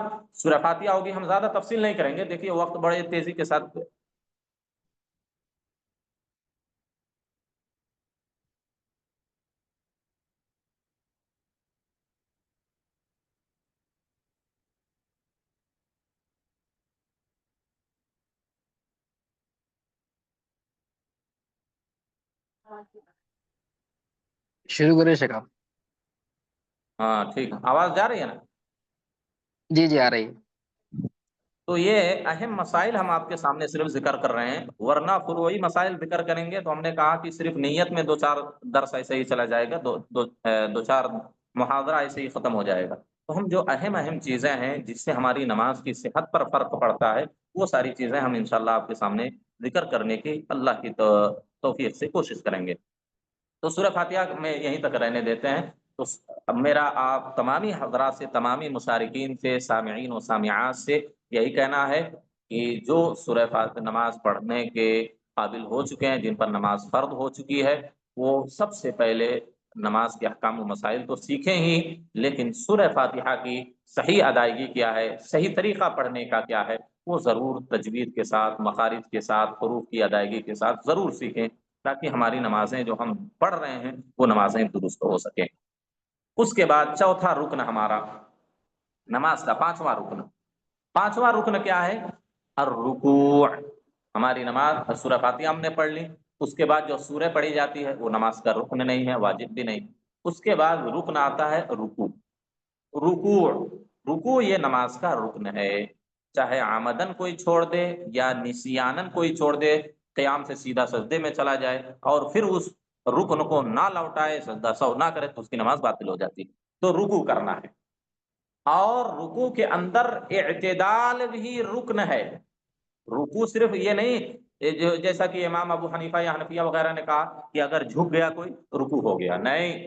سورہ فاتحہ ہوگی، ہم زیادہ تفصیل نہیں کریں گے، دیکھیے وقت بڑے تیزی کے ساتھ شروع کرے شکا؟ ہاں ٹھیک ہے، آواز جا رہی ہے نا؟ جی جی آ رہی ہے۔ تو یہ اہم مسائل ہم آپ کے سامنے صرف ذکر کر رہے ہیں، ورنہ فروعی مسائل ذکر کریں گے تو ہم نے کہا کہ صرف نیت میں 2-4 درس ایسے ہی چلا جائے گا، 2-4 محاضرہ ایسے ہی ختم ہو جائے گا۔ تو ہم جو اہم چیزیں ہیں جس سے ہماری نماز کی صحت پر فرق پڑتا ہے، وہ ساری چیزیں ہم انشاءاللہ آپ کے سامنے ذکر کرنے کی اللہ کی توفیق سے کوشش کریں گے۔ تو سورہ فاتحہ میں یہیں تک رہنے دیتے ہیں۔ تو اب میرا آپ تمامی حضرات سے، تمامی مشارکین سے، سامعین و سامعات سے یہی کہنا ہے کہ جو سورہ فاتحہ نماز پڑھنے کے قابل ہو چکے ہیں، جن پر نماز فرض ہو چکی ہے، وہ سب سے پہلے نماز کے احکام و مسائل تو سیکھیں ہی، لیکن سورہ فاتحہ کی صحیح ادائیگی کیا ہے، صحیح طریقہ پڑھنے کا کیا ہے، وہ ضرور تجوید کے ساتھ، مخارج کے ساتھ، حروف کی ادائیگی کے ساتھ ضرور سیکھیں، تاکہ ہماری نمازیں جو ہم پڑھ رہے ہیں وہ نمازیں درست ہو سکیں۔ اس کے بعد چوتھا رکن ہمارا نماز کا، پانچواں رکن کیا ہے؟ الرکوع۔ ہماری نماز سورہ فاتحہ ہم نے پڑھ لی، اس کے بعد جو سورہ پڑھی جاتی ہے وہ نماز کا رکن نہیں ہے، واجب بھی نہیں۔ اس کے بعد رکن آتا ہے رکوع۔ رکوع یہ نماز کا رکن ہے، چاہے آمدن کوئی چھوڑ دے یا نسیانن کوئی چھوڑ دے، قیام سے سیدھا سجدے میں چلا جائے اور پھر اس رکن کو نہ لوٹائے، سجدہ سہو نہ کرے، تو اس کی نماز باطل ہو جاتی ہے۔ تو رکوع کرنا ہے، اور رکوع کے اندر اعتدال بھی رکن ہے۔ رکوع صرف یہ نہیں جیسا کہ امام ابو حنیفہ یا حنفیہ وغیرہ نے کہا کہ اگر جھک گیا کوئی رکوع ہو گیا، نہیں،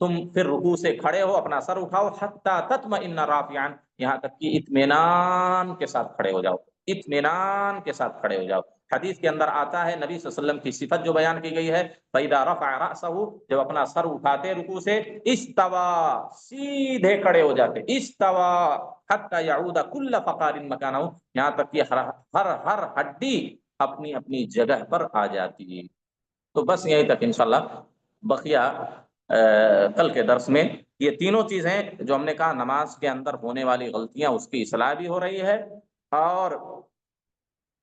تم پھر رکوع سے کھڑے ہو، اپنا سر اٹھاؤ، حتی تطمئن رافعان، یہاں تک کہ اطمینان کے ساتھ کھڑے ہو جاؤ، اطمینان کے ساتھ کھڑے ہو جاؤ۔ حدیث کے اندر آتا ہے نبی صلی اللہ علیہ وسلم کی صفت جو بیان کی گئی ہے، فَإِذَا رَفَعَ رَأْسَهُ، جب اپنا سر اٹھاتے رکوع سے، استوى، سیدھے کھڑے ہو جاتے، استوى حتی یعود کل فقار مکانہ، یہاں تک کہ ہر ہڈی اپنی اپنی جگہ پر آ جاتی۔ تو بس یہیں تک انشاءاللہ، بقیہ کل کے درس میں یہ تینوں چیزیں جو ہم نے کہا، نماز کے اندر ہونے والی غلطیاں اس کی اصلاح بھی ہو رہی ہے، اور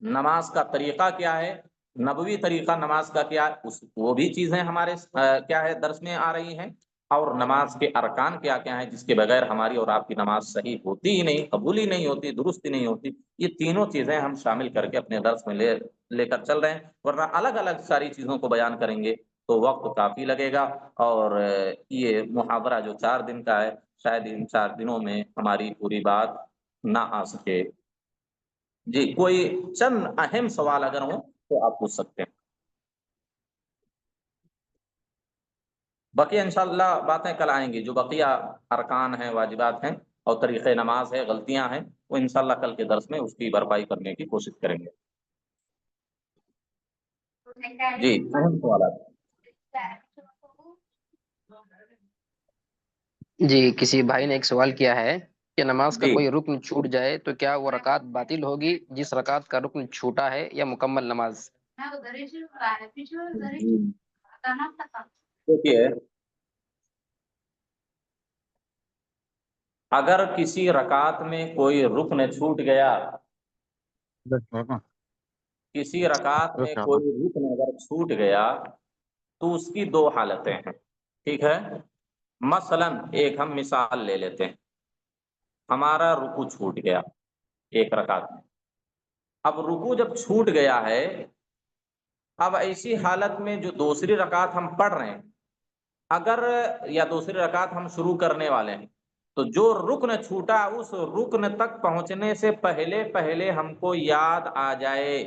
نماز کا طریقہ کیا ہے، نبوی طریقہ نماز کا کیا ہے، وہ بھی چیزیں ہمارے کیا ہے درس میں آ رہی ہیں، اور نماز کے ارکان کیا کیا ہیں جس کے بغیر ہماری اور آپ کی نماز صحیح ہوتی ہی نہیں، قبول ہی نہیں ہوتی، درست ہی نہیں ہوتی۔ یہ تینوں چیزیں ہم شامل کر کے اپنے درس میں لے کر چل رہے ہیں، ورنہ الگ الگ ساری چیزوں کو بیان کریں گے تو وقت کافی لگے گا، اور یہ محاورہ جو 4 دن کا ہے، شاید ان 4 دنوں میں ہماری پوری بات نہ آ سکے۔ جی، کوئی چند اہم سوال اگر ہوں تو آپ پوچھ سکتے ہیں، بقیہ انشاءاللہ باتیں کل آئیں گی، جو بقیہ ارکان ہیں، واجبات ہیں، اور طریقۂ نماز ہے، غلطیاں ہیں، وہ انشاءاللہ کل کے درس میں اس کی بھرپائی کرنے کی کوشش کریں گے۔ جی، اہم سوالات۔ جی، کسی بھائی نے ایک سوال کیا ہے کہ نماز کا جی، کوئی رکن چھوٹ جائے تو کیا وہ رکعت باطل ہوگی جس رکعت کا رکن چھوٹا ہے، یا مکمل نماز؟ دیکھیے، اگر کسی رکعت میں کوئی رکن چھوٹ گیا، کسی رکعت میں کوئی رکن اگر چھوٹ گیا تو اس کی 2 حالتیں ہیں، ٹھیک ہے؟ مثلا ایک ہم مثال لے لیتے ہیں، ہمارا رکوع چھوٹ گیا ایک رکعت میں۔ اب رکوع جب چھوٹ گیا ہے، اب ایسی حالت میں جو دوسری رکعت ہم پڑھ رہے ہیں، اگر یا دوسری رکعت ہم شروع کرنے والے ہیں، تو جو رکن چھوٹا اس رکن تک پہنچنے سے پہلے پہلے ہم کو یاد آ جائے،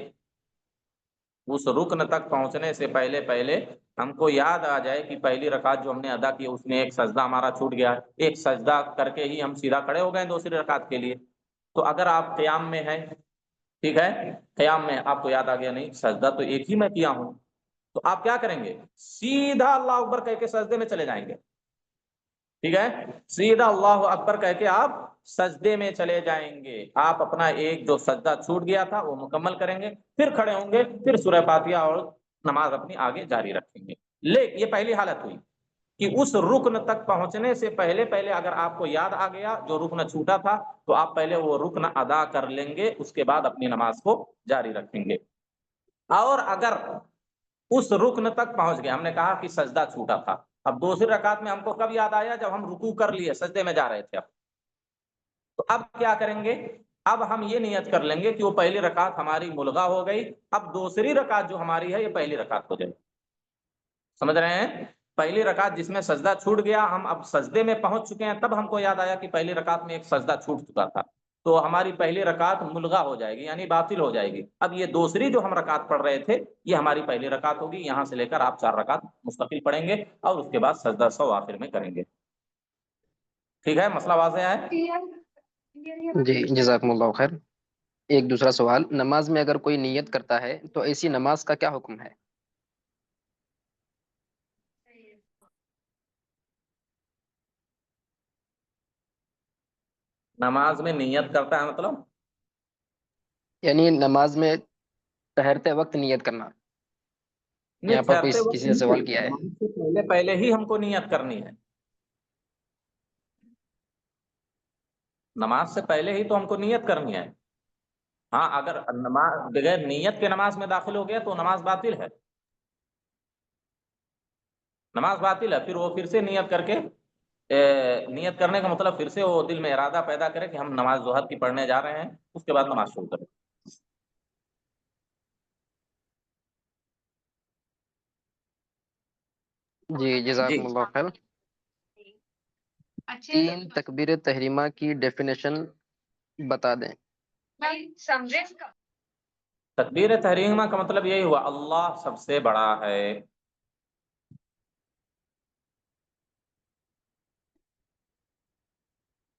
اس رکن تک پہنچنے سے پہلے پہلے ہم کو یاد آ جائے کہ پہلی رکعت جو ہم نے ادا کی اس میں ایک سجدہ ہمارا چھوٹ گیا، ایک سجدہ کر کے ہی ہم سیدھا کھڑے ہو گئے دوسری رکعت کے لیے۔ تو اگر آپ قیام میں ہیں، ٹھیک ہے، قیام میں آپ کو یاد آ گیا نہیں سجدہ تو ایک ہی میں کیا ہوں، تو آپ کیا کریں گے؟ سیدھا اللہ اکبر کہہ کے سجدے میں چلے جائیں گے، ٹھیک ہے، سیدھا اللہ اکبر کہہ کے آپ سجدے میں چلے جائیں گے۔ آپ اپنا ایک جو سجدہ چھوٹ گیا تھا وہ مکمل کریں گے، پھر کھڑے ہوں گے، پھر سورہ فاتحہ اور نماز اپنی آگے جاری رکھیں گے۔ یہ پہلی حالت ہوئی کہ اس رکن تک پہنچنے سے پہلے پہلے اگر آپ کو یاد آ گیا جو رکن چھوٹا تھا، تو آپ پہلے وہ رکن ادا کر لیں گے، اس کے بعد اپنی نماز کو جاری رکھیں گے۔ اور اگر اس رکن تک پہنچ گئے، ہم نے کہا کہ سجدہ چھوٹا تھا، اب دوسری رکعت میں ہم کو کب یاد آیا؟ جب ہم رکوع کر لیے، سجدے میں جا رہے تھے، تو اب کیا کریں گے؟ اب ہم یہ نیت کر لیں گے کہ وہ پہلی رکعت ہماری ملغا ہو گئی، اب دوسری رکعت جو ہماری ہے یہ پہلی رکعت ہو جائے۔ سمجھ رہے ہیں؟ پہلی رکعت جس میں سجدہ چھوٹ گیا، ہم اب سجدے میں پہنچ چکے ہیں، تب ہم کو یاد آیا کہ پہلی رکعت میں ایک سجدہ چھوٹ چکا تھا، تو ہماری پہلی رکعت ملغا ہو جائے گی، یعنی باطل ہو جائے گی۔ اب یہ دوسری جو ہم رکعت پڑھ رہے تھے یہ ہماری پہلی رکعت ہوگی، یہاں سے لے کر آپ 4 رکعت مستقل پڑھیں گے، اور اس کے بعد سجدہ سہو آخر میں کریں گے۔ ٹھیک ہے، مسئلہ واضح ہے؟ جی، جزاکم اللہ خیر۔ ایک دوسرا سوال، نماز میں اگر کوئی نیت کرتا ہے تو ایسی نماز کا کیا حکم ہے؟ نماز میں نیت کرتا ہے مطلب؟ یعنی نماز میں ٹہرتے وقت نیت کرنا، نہیں، یہاں پر کوئی ٹھہرتے وقت کسی نے سوال نہیں، کیا ہے۔ نماز سے پہلے پہلے ہی ہم کو نیت کرنی ہے، نماز سے پہلے ہی تو ہم کو نیت کرنی ہے۔ ہاں، اگر نماز بغیر نیت کے نماز میں داخل ہو گیا تو نماز باطل ہے، نماز باطل ہے۔ پھر وہ پھر سے نیت کر کے نیت کرنے کا مطلب پھر سے وہ دل میں ارادہ پیدا کرے کہ ہم نماز ظہر کی پڑھنے جا رہے ہیں، اس کے بعد نماز شروع کریں۔ جی، جی، جزاکم اللہ خیر۔ 3 تکبیر تحریمہ کی ڈیفینیشن بتا دیں۔ تکبیر تحریمہ کا مطلب یہی ہوا اللہ سب سے بڑا ہے،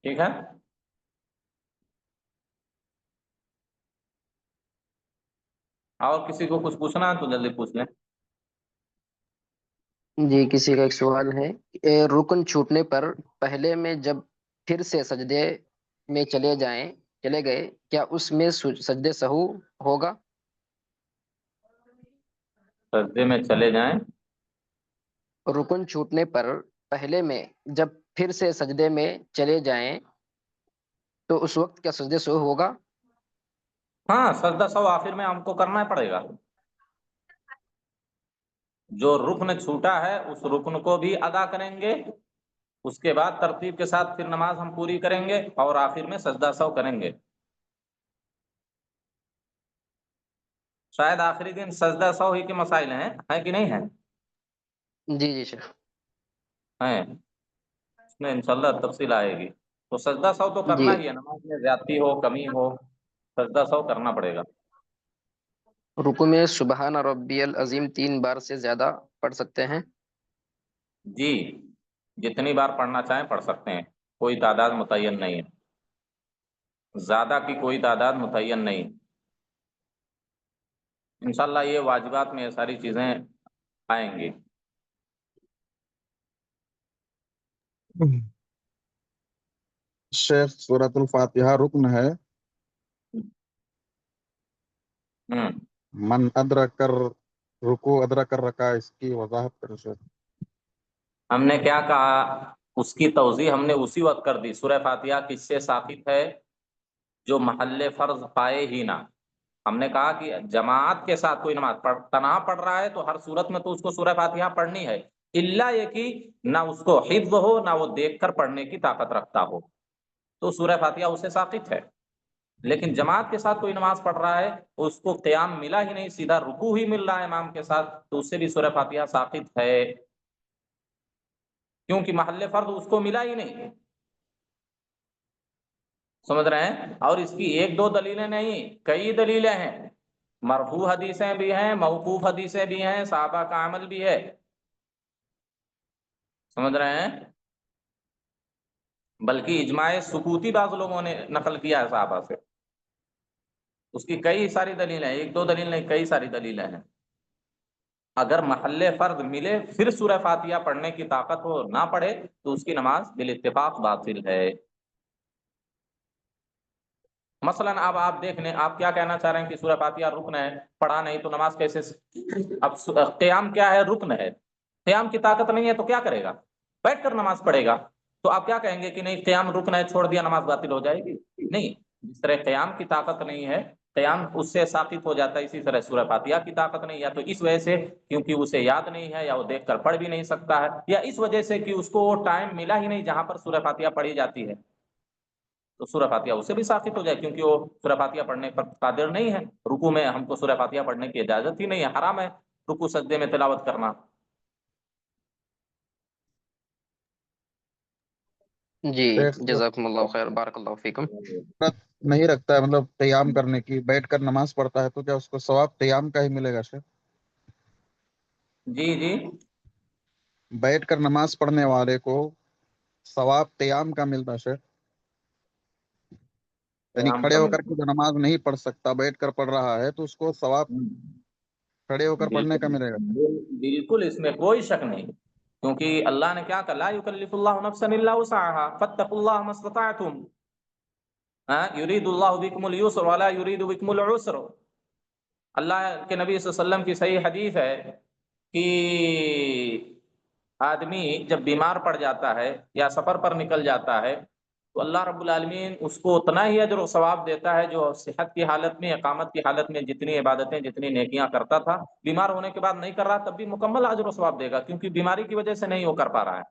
ٹھیک ہے؟ اور کسی کو کچھ پوچھنا ہے تو جلدی پوچھ لیں۔ جی کسی کا ایک سوال ہے، رکن چھوٹنے پر پہلے میں جب پھر سے سجدے میں چلے گئے، کیا اس میں سجدے سہو ہوگا؟ سجدے میں چلے جائیں، رکن چھوٹنے پر پہلے میں جب پھر سے سجدے میں چلے جائیں تو اس وقت کیا سجدے سہو ہوگا؟ ہاں سجدہ سو آخر میں ہم کو کرنا پڑے گا۔ جو رکن چھوٹا ہے اس رکن کو بھی ادا کریں گے، اس کے بعد ترتیب کے ساتھ پھر نماز ہم پوری کریں گے اور آخر میں سجدہ سو کریں گے۔ شاید آخری دن سجدہ سو ہی کے مسائل ہیں کہ نہیں ہیں؟ جی جی شیخ۔ ہیں، اس میں انشاءاللہ تفصیل آئے گی۔ تو سجدہ سو تو جی کرنا ہی ہے، نماز میں زیادتی ہو کمی ہو سجدہ سو کرنا پڑے گا۔ رکوع میں سبحان ربی العظیم 3 بار سے زیادہ پڑھ سکتے ہیں؟ جی جتنی بار پڑھنا چاہیں پڑھ سکتے ہیں، کوئی تعداد متعین نہیں ہے، زیادہ کی کوئی تعداد متعین نہیں۔ انشاءاللہ یہ واجبات میں یہ ساری چیزیں آئیں گی۔ شیخ سورۃ الفاتحہ رکن ہے، ہوں من ادرک کر رکوع ادرک کر رکھا، اس کی وضاحت کرو شیخ۔ ہم نے کیا کہا، اس کی توضیح ہم نے اسی وقت کر دی۔ سورہ فاتحہ کس سے ثابت ہے؟ جو محل فرض پائے ہی نہ۔ ہم نے کہا کہ جماعت کے ساتھ کوئی نماز تنہا پڑھ رہا ہے تو ہر صورت میں تو اس کو سورہ فاتحہ پڑھنی ہے، الا یہ کہ نہ اس کو حفظ ہو نہ وہ دیکھ کر پڑھنے کی طاقت رکھتا ہو، تو سورہ فاتحہ اسے ثابت ہے۔ لیکن جماعت کے ساتھ کوئی نماز پڑھ رہا ہے، اس کو قیام ملا ہی نہیں، سیدھا رکوع ہی مل رہا ہے امام کے ساتھ، تو اس سے بھی سورہ فاتحہ ثابت ہے، کیونکہ محل فرض اس کو ملا ہی نہیں۔ سمجھ رہے ہیں؟ اور اس کی ایک دو دلیلیں نہیں، کئی دلیلیں ہیں، مرفوع حدیثیں بھی ہیں، موقوف حدیثیں بھی ہیں، صحابہ کا عمل بھی ہے۔ سمجھ رہے ہیں؟ بلکہ اجماع سکوتی بعض لوگوں نے نقل کیا ہے صحابہ سے، اس کی کئی ساری دلیلیں ہیں، ایک دو دلیل نہیں کئی ساری دلیلیں ہیں۔ اگر محل فرض ملے پھر سورہ فاتحہ پڑھنے کی طاقت ہو نہ پڑھے تو اس کی نماز بالاتفاق باطل ہے۔ مثلا اب آپ دیکھ لیں، آپ کیا کہنا چاہ رہے ہیں کہ سورہ فاتحہ رکن ہے، پڑھا نہیں تو نماز کیسے اب قیام کیا ہے؟ رکن ہے، قیام کی طاقت نہیں ہے تو کیا کرے گا؟ بیٹھ کر نماز پڑھے گا۔ تو آپ کیا کہیں گے کہ نہیں قیام رکن ہے، چھوڑ دیا نماز باطل ہو جائے گی؟ نہیں، جس طرح قیام کی طاقت نہیں ہے، قیام اس سے ثابت ہو جاتا ہے، اسی طرح سورہ فاتحہ کی طاقت نہیں، یا تو اس وجہ سے کیونکہ اسے یاد نہیں ہے، یا وہ دیکھ کر پڑھ بھی نہیں سکتا ہے، یا اس وجہ سے کہ اس کو وہ ٹائم ملا ہی نہیں جہاں پر سورہ فاتحہ پڑھی جاتی ہے، تو سورہ فاتحہ اسے بھی ثابت ہو جائے، کیونکہ وہ سورہ فاتحہ پڑھنے پر قادر نہیں ہے۔ رکوع میں ہم کو سورہ فاتحہ پڑھنے کی اجازت ہی نہیں ہے، حرام ہے رکوع سجدے میں تلاوت کرنا۔ جی شیخ جزاکم اللہ خیر، بارک اللہ فیکم۔ ضرورت نہیں رکھتا ہے مطلب قیام کرنے کی، بیٹھ کر نماز پڑھتا ہے، تو کیا اس کو ثواب قیام کا ہی ملے گا شیخ؟ جی جی بیٹھ کر نماز پڑھنے والے کو ثواب قیام کا ملتا ہے شیخ؟ یعنی قیام کھڑے کا ہو کر ملتا کے جو نماز نہیں پڑھ سکتا بیٹھ کر پڑھ رہا ہے تو اس کو ثواب کھڑے ہو کر پڑھنے کا بالکل ملے گا؟ بالکل، اس میں کوئی شک نہیں، کیونکہ اللہ نے کیا کہا، لا یکلف اللہ نفسا الا وسعها فاتقوا اللہ ما استطعتم، یرید اللہ بکم اليسر ولا یرید بکم العسر۔ اللہ کے نبی صلی اللہ علیہ وسلم کی صحیح حدیث ہے کہ آدمی جب بیمار پڑ جاتا ہے یا سفر پر نکل جاتا ہے تو اللہ رب العالمین اس کو اتنا ہی اجر و ثواب دیتا ہے جو صحت کی حالت میں، اقامت کی حالت میں جتنی عبادتیں جتنی نیکیاں کرتا تھا، بیمار ہونے کے بعد نہیں کر رہا تب بھی مکمل اجر و ثواب دے گا، کیونکہ بیماری کی وجہ سے نہیں وہ کر پا رہا ہے۔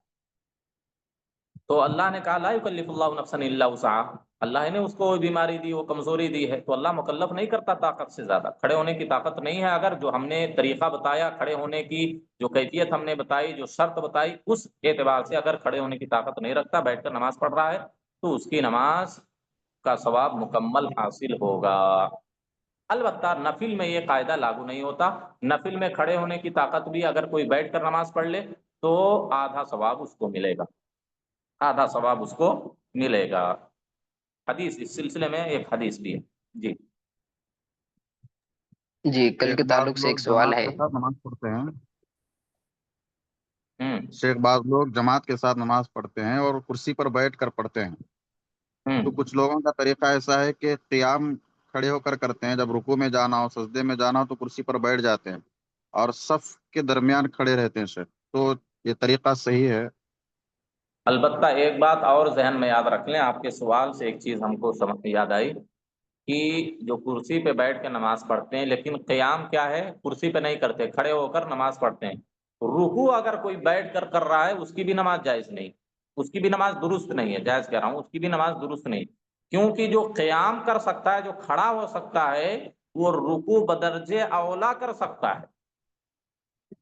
تو اللہ نے کہا لا یکلف اللہ نفسا الا وسعها، اللہ نے اس کو بیماری دی، وہ کمزوری دی ہے، تو اللہ مکلف نہیں کرتا طاقت سے زیادہ۔ کھڑے ہونے کی طاقت نہیں ہے، اگر جو ہم نے طریقہ بتایا کھڑے ہونے کی، جو کیفیت ہم نے بتائی، جو شرط بتائی، اس اعتبار سے اگر کھڑے ہونے کی طاقت نہیں رکھتا، بیٹھ کر نماز پڑھ رہا ہے، تو اس کی نماز کا ثواب مکمل حاصل ہوگا۔ البتہ نفل میں یہ قاعدہ لاگو نہیں ہوتا، نفل میں کھڑے ہونے کی طاقت بھی اگر کوئی بیٹھ کر نماز پڑھ لے تو آدھا ثواب اس کو ملے گا، آدھا ثواب اس کو ملے گا۔ حدیث اس سلسلے میں ایک حدیث بھی ہے۔ جی جی کل شیخ کے بعض تعلق سے لوگ ایک سوال جماعت ہے۔ کے ساتھ نماز پڑھتے ہیں، ہوں شیخ بعض لوگ جماعت کے ساتھ نماز پڑھتے ہیں اور کرسی پر بیٹھ کر پڑھتے ہیں، تو ہوں کچھ لوگوں کا طریقہ ایسا ہے کہ قیام کھڑے ہو کر کرتے ہیں، جب رکوع میں جانا ہو سجدے میں جانا ہو تو کرسی پر بیٹھ جاتے ہیں اور صف کے درمیان کھڑے رہتے ہیں شیخ، تو یہ طریقہ صحیح ہے؟ البتہ ایک بات اور ذہن میں یاد رکھ لیں، آپ کے سوال سے ایک چیز ہم کو سمجھ یاد آئی کہ جو کرسی پہ بیٹھ کے نماز پڑھتے ہیں، لیکن قیام کیا ہے، کرسی پہ نہیں کرتے، کھڑے ہو کر نماز پڑھتے ہیں۔ رکوع اگر کوئی بیٹھ کر کر رہا ہے اس کی بھی نماز جائز نہیں، اس کی بھی نماز درست نہیں ہے، جائز کہہ رہا ہوں، اس کی بھی نماز درست نہیں، کیونکہ جو قیام کر سکتا ہے، جو کھڑا ہو سکتا ہے، وہ رکوع بدرجے اولا کر سکتا ہے۔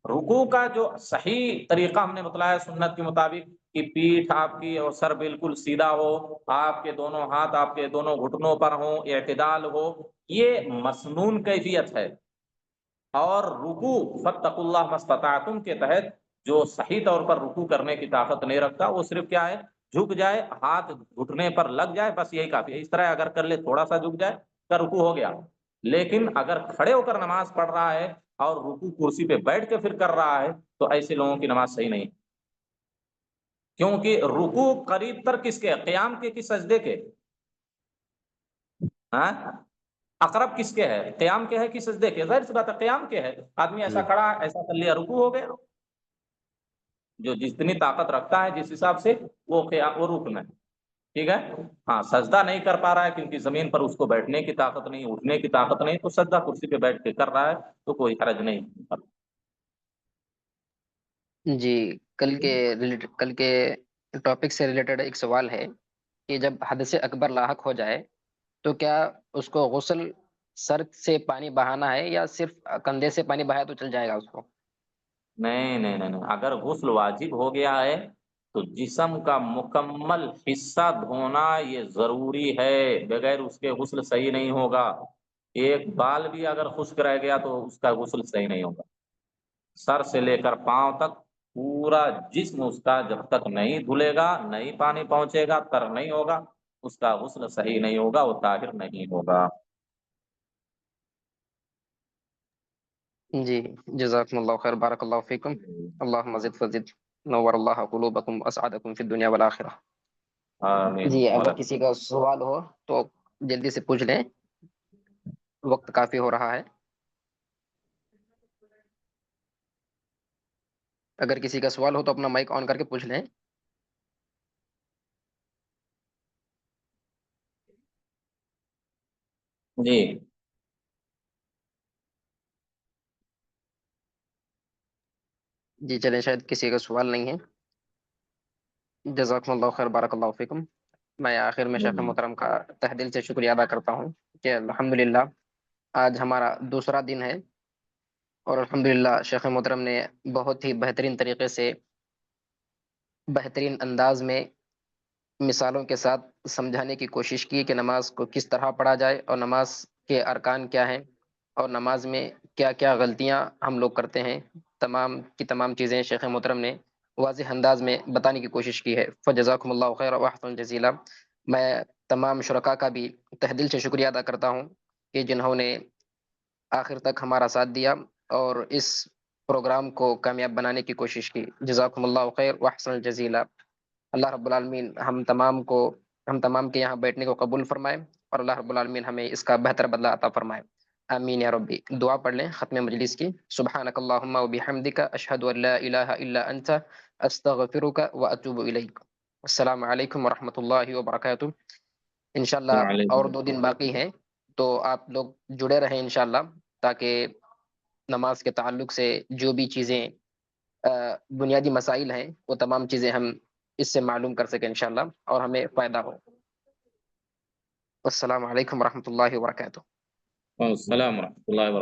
رکوع کا جو صحیح طریقہ ہم نے بتلایا سنت کے مطابق کہ پیٹھ آپ کی اور سر بالکل سیدھا ہو، آپ کے دونوں ہاتھ آپ کے دونوں گھٹنوں پر ہوں، اعتدال ہو، یہ مسنون کیفیت ہے۔ اور رکوع فاتقوا اللہ ما استطعتم کے تحت جو صحیح طور پر رکوع کرنے کی طاقت نہیں رکھتا، وہ صرف کیا ہے، جھک جائے، ہاتھ گھٹنے پر لگ جائے، بس یہی کافی ہے۔ اس طرح اگر کر لے، تھوڑا سا جھک جائے، کا رکوع ہو گیا۔ لیکن اگر کھڑے ہو کر نماز پڑھ رہا ہے اور رکوع کرسی پہ بیٹھ کے پھر کر رہا ہے تو ایسے لوگوں کی نماز صحیح نہیں، کیونکہ رکوع قریب تر کس کے، قیام کے کہ سجدے کے؟ ہاں، اقرب کس کے ہے، قیام کے ہے کہ سجدے کے؟ ظاہر سی بات ہے قیام کے ہے۔ آدمی ایسا جی کھڑا، ایسا کر لیا، رکوع ہو گیا۔ جو جتنی طاقت رکھتا ہے جس حساب سے وہ قیام، وہ رکن ہے، ٹھیک ہے۔ ہاں سجدہ نہیں کر پا رہا ہے کیونکہ زمین پر اس کو بیٹھنے کی طاقت نہیں، اٹھنے کی طاقت نہیں، تو سجدہ کرسی پہ بیٹھ کے کر رہا ہے تو کوئی حرج نہیں۔ جی کل کے ٹاپک سے ریلیٹڈ ایک سوال ہے کہ جب حدث اکبر لاحق ہو جائے تو کیا اس کو غسل سر سے پانی بہانا ہے یا صرف کندھے سے پانی بہایا تو چل جائے گا اس کو؟ نہیں نہیں نہیں نہیں، اگر غسل واجب ہو گیا ہے تو جسم کا مکمل حصہ دھونا یہ ضروری ہے، بغیر اس کے غسل صحیح نہیں ہوگا۔ ایک بال بھی اگر خشک رہ گیا تو اس کا غسل صحیح نہیں ہوگا۔ سر سے لے کر پاؤں تک پورا جسم اس کا جب تک نہیں دھلے گا، نہیں پانی پہنچے گا، تر نہیں ہوگا، اس کا غسل صحیح نہیں ہوگا، وہ طاہر نہیں ہوگا۔ جی جزاکم اللہ خیر، بارک اللہ فیکم، اللہم زد فزد، نور اللہ قلوبکم، اسعدکم فی الدنیا والآخرہ۔ آمین۔ جی اگر کسی کا سوال ہو تو جلدی سے پوچھ لیں، وقت کافی ہو رہا ہے۔ اگر کسی کا سوال ہو تو اپنا مائک آن کر کے پوچھ لیں۔ جی جی چلیں، شاید کسی کا سوال نہیں ہے۔ جزاکم اللہ خیر، بارک اللہ فیکم۔ میں آخر میں شیخ محترم کا تہ دل سے شکریہ ادا کرتا ہوں کہ الحمدللہ آج ہمارا دوسرا دن ہے اور الحمدللہ شیخ محترم نے بہت ہی بہترین طریقے سے، بہترین انداز میں، مثالوں کے ساتھ سمجھانے کی کوشش کی کہ نماز کو کس طرح پڑھا جائے اور نماز کے ارکان کیا ہیں اور نماز میں کیا کیا غلطیاں ہم لوگ کرتے ہیں، تمام کی تمام چیزیں شیخ محترم نے واضح انداز میں بتانے کی کوشش کی ہے۔ فجزاکم اللہ خیر واحسن جزیلا۔ میں تمام شرکاء کا بھی تہ دل سے شکریہ ادا کرتا ہوں کہ جنہوں نے آخر تک ہمارا ساتھ دیا اور اس پروگرام کو کامیاب بنانے کی کوشش کی۔ جزاکم اللہ خیر واحسن جزیلا۔ اللہ رب العالمین ہم تمام کے یہاں بیٹھنے کو قبول فرمائے اور اللہ رب العالمین ہمیں اس کا بہتر بدلہ عطا فرمائے، آمین یا ربی۔ دعا پڑھ لیں ختم مجلس کی۔ سبحانک اللہم و بحمدک، اشہد ان لا الہ الا انت، استغفرک و اتوب الیک۔ السلام علیکم ورحمۃ اللہ وبرکاتہ۔ انشاءاللہ اور وعلیکم 2 دن باقی ہیں تو آپ لوگ جڑے رہیں انشاءاللہ، تاکہ نماز کے تعلق سے جو بھی چیزیں بنیادی مسائل ہیں وہ تمام چیزیں ہم اس سے معلوم کر سکیں انشاءاللہ اور ہمیں فائدہ ہو۔ السلام علیکم ورحمۃ اللہ وبرکاتہ۔ السلام ورحمۃ اللہ وبرکاتہ۔